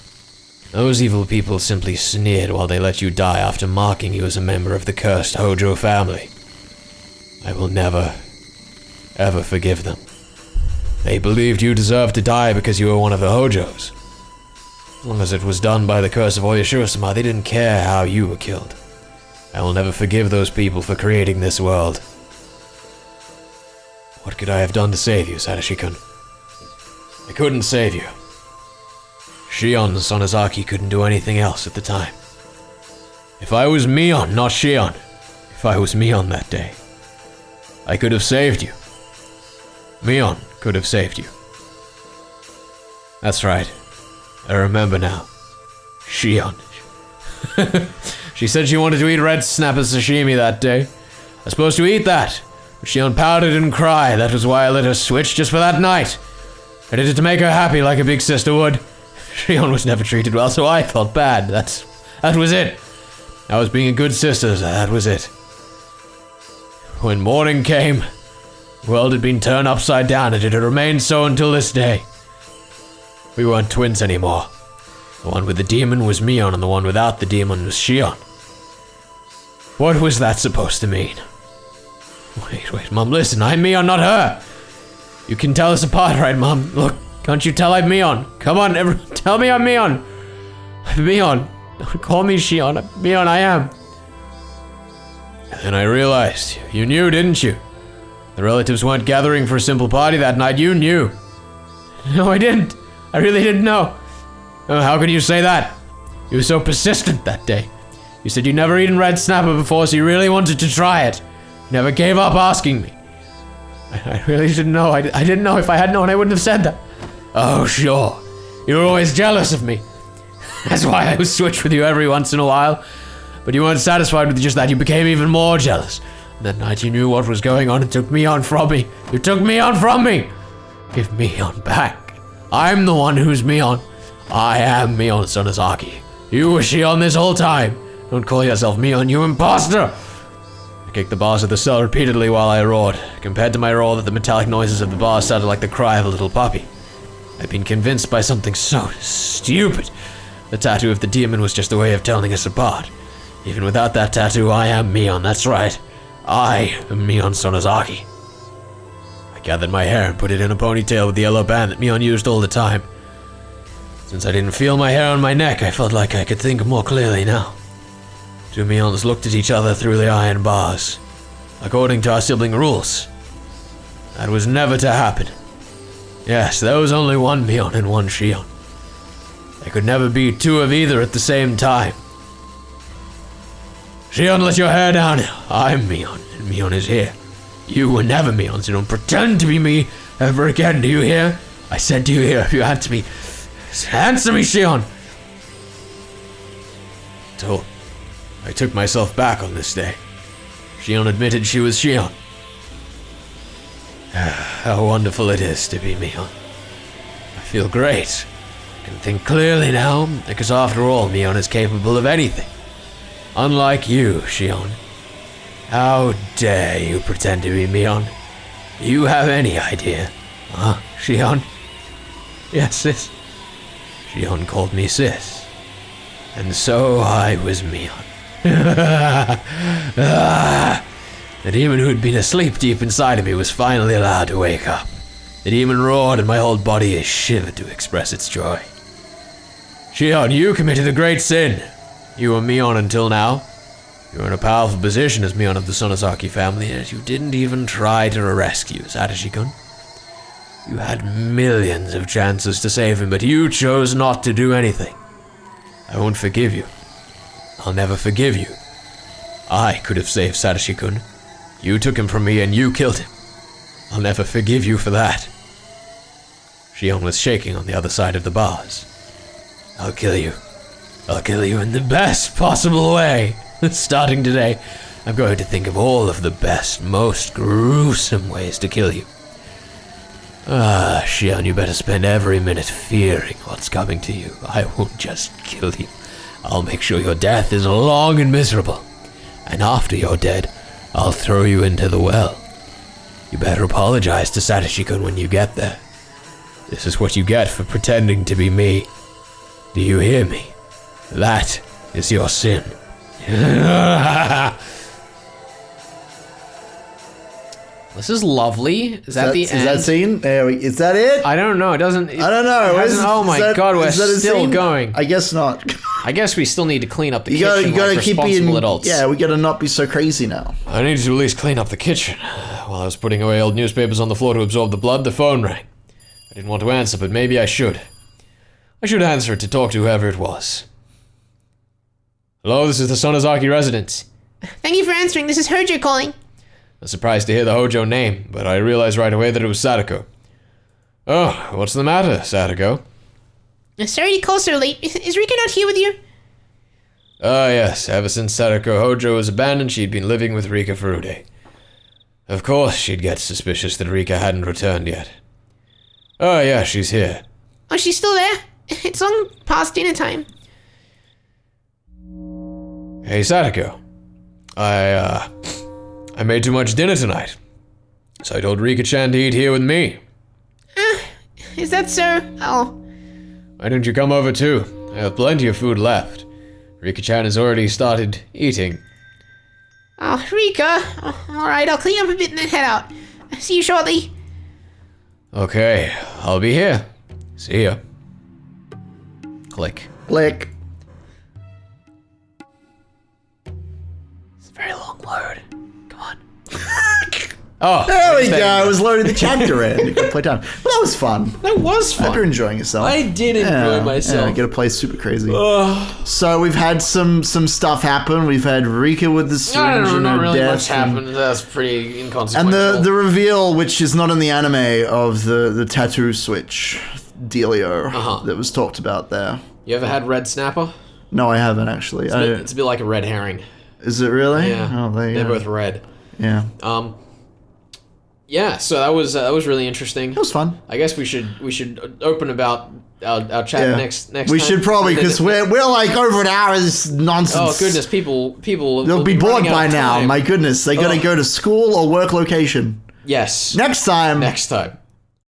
Speaker 1: Those evil people simply sneered while they let you die after marking you as a member of the cursed Hojo family. I will never, ever forgive them. They believed you deserved to die because you were one of the Hojos. As long as it was done by the curse of Oyashiro-sama, they didn't care how you were killed. I will never forgive those people for creating this world. What could I have done to save you, Satoshi-kun? I couldn't save you. Shion Sonozaki couldn't do anything else at the time. If I was Mion, not Shion, if I was Mion that day, I could have saved you. Mion could have saved you. That's right. I remember now. Shion. She said she wanted to eat red snapper sashimi that day. I was supposed to eat that, but Shion pouted and cried. That was why I let her switch just for that night. I did it to make her happy like a big sister would. Shion was never treated well, so I felt bad. That was it. I was being a good sister, that was it. When morning came, the world had been turned upside down, and it had remained so until this day. We weren't twins anymore. The one with the demon was Mion, and the one without the demon was Shion. What was that supposed to mean? Wait, Mom, listen, I'm Mion, not her. You can tell us apart, right, Mom? Look, can't you tell I'm Mion? Come on, everyone, tell me I'm Mion. I'm Mion. Don't call me Shion. I'm Mion, I am. And then I realized, you knew, didn't you? The relatives weren't gathering for a simple party that night. You knew. No, I didn't. I really didn't know. Oh, how could you say that? You were so persistent that day. You said you'd never eaten red snapper before, so you really wanted to try it. You never gave up asking me. I really didn't know. I didn't know. If I had known, I wouldn't have said that. Oh, sure. You were always jealous of me. That's why I would switch with you every once in a while. But you weren't satisfied with just that. You became even more jealous. And that night you knew what was going on and took Mion from me. You took Mion from me. Give Mion back. I'm the one who's Mion. I am Mion Sonozaki. You were Shion this whole time. Don't call yourself Mion, you imposter! I kicked the bars of the cell repeatedly while I roared. Compared to my roar, the metallic noises of the bars sounded like the cry of a little puppy. I'd been convinced by something so stupid. The tattoo of the demon was just a way of telling us apart. Even without that tattoo, I am Mion, that's right. I am Mion Sonozaki. I gathered my hair and put it in a ponytail with the yellow band that Mion used all the time. Since I didn't feel my hair on my neck, I felt like I could think more clearly now. Two Mions looked at each other through the iron bars. According to our sibling rules, that was never to happen. Yes, there was only one Mion and one Shion. There could never be two of either at the same time. Shion, let your hair down. I'm Mion, and Mion is here. You were never Mion, so don't pretend to be me ever again, do you hear? I said, do you hear? If you answer me, answer me, Shion. So, I took myself back on this day. Shion admitted she was Shion. How wonderful it is to be Mion. I feel great. I can think clearly now, because after all, Mion is capable of anything. Unlike you, Shion. How dare you pretend to be Mion? Do you have any idea? Huh, Shion? Yes, sis. Shion called me sis. And so I was Mion.
Speaker 4: The demon who had been asleep deep inside of me was finally allowed to wake up. The demon roared and my whole body shivered to express its joy. Shion, you committed a great sin. You were Mion until now. You were in a powerful position as Mion of the Sonozaki family, and you didn't even try to rescue Satoshi-kun. You had millions of chances to save him, but you chose not to do anything. I won't forgive you. I'll never forgive you. I could have saved Satoshi-kun. You took him from me and you killed him. I'll never forgive you for that. Shion was shaking on the other side of the bars. I'll kill you. I'll kill you in the best possible way. Starting today, I'm going to think of all of the best, most gruesome ways to kill you. Shion, you better spend every minute fearing what's coming to you. I won't just kill you. I'll make sure your death is long and miserable. And after you're dead, I'll throw you into the well. You better apologize to Satoshi-kun when you get there. This is what you get for pretending to be me. Do you hear me? That is your sin.
Speaker 1: This is lovely. Is that the end?
Speaker 2: Is that scene? Is that it?
Speaker 1: I don't know. I don't know. Oh my god, we're still going.
Speaker 2: I guess not.
Speaker 1: I guess we still need to clean up the kitchen.
Speaker 2: You gotta
Speaker 1: like
Speaker 2: keep
Speaker 1: responsible
Speaker 2: being
Speaker 1: adults.
Speaker 2: Yeah, we gotta not be so crazy now.
Speaker 4: I needed to at least clean up the kitchen. While I was putting away old newspapers on the floor to absorb the blood, the phone rang. I didn't want to answer, but maybe I should. I should answer it to talk to whoever it was. Hello, this is the Sonozaki residence.
Speaker 3: Thank you for answering. This is Hojo calling.
Speaker 4: I was surprised to hear the Hojo name, but I realized right away that it was Sadako. Oh, what's the matter, Sadako?
Speaker 3: Sorry to call so late. Is Rika not here with you?
Speaker 4: Ah, yes. Ever since Sadako Hojo was abandoned, she'd been living with Rika Furude. Of course, she'd get suspicious that Rika hadn't returned yet. Oh, yeah, she's here.
Speaker 3: Oh, she's still there? It's long past dinner time.
Speaker 4: Hey, Sadako. I made too much dinner tonight. So I told Rika-chan to eat here with me.
Speaker 3: Is that so? Oh.
Speaker 4: Why don't you come over too? I have plenty of food left. Rika-chan has already started eating.
Speaker 3: Oh, Rika. Oh, alright, I'll clean up a bit and then head out. See you shortly.
Speaker 4: Okay, I'll be here. See ya.
Speaker 1: Click.
Speaker 2: Click.
Speaker 1: It's a very long load. Come on.
Speaker 4: Oh,
Speaker 2: There we go. I was loading the chapter in. You can play time. Well, that was fun.
Speaker 1: That was
Speaker 2: I hope you're
Speaker 1: fun.
Speaker 2: enjoying yourself.
Speaker 1: I did enjoy myself.
Speaker 2: Yeah, get to play super crazy. So we've had some stuff happen. We've had Rika with the
Speaker 1: I
Speaker 2: syringe
Speaker 1: don't know,
Speaker 2: and
Speaker 1: not
Speaker 2: her
Speaker 1: really
Speaker 2: death
Speaker 1: much happened. That's pretty
Speaker 2: And
Speaker 1: inconsequential.
Speaker 2: the reveal, which is not in the anime, of the tattoo switch dealio that was talked about there.
Speaker 1: You ever had red snapper?
Speaker 2: No, I haven't actually.
Speaker 1: It's a bit like a red herring.
Speaker 2: Is it really?
Speaker 1: Yeah.
Speaker 2: Oh, there you
Speaker 1: They're
Speaker 2: go.
Speaker 1: both red.
Speaker 2: Yeah.
Speaker 1: Yeah, so that was really interesting.
Speaker 2: It was fun.
Speaker 1: I guess we should open about our chat
Speaker 2: Yeah.
Speaker 1: next
Speaker 2: We
Speaker 1: time.
Speaker 2: should probably, because we're like over an hour of this nonsense.
Speaker 1: Oh goodness, people
Speaker 2: They'll
Speaker 1: will
Speaker 2: be bored
Speaker 1: running out
Speaker 2: by
Speaker 1: of
Speaker 2: now.
Speaker 1: time.
Speaker 2: My goodness, they gotta
Speaker 1: Oh.
Speaker 2: go to school or work location.
Speaker 1: Yes.
Speaker 2: Next time.
Speaker 1: Next time.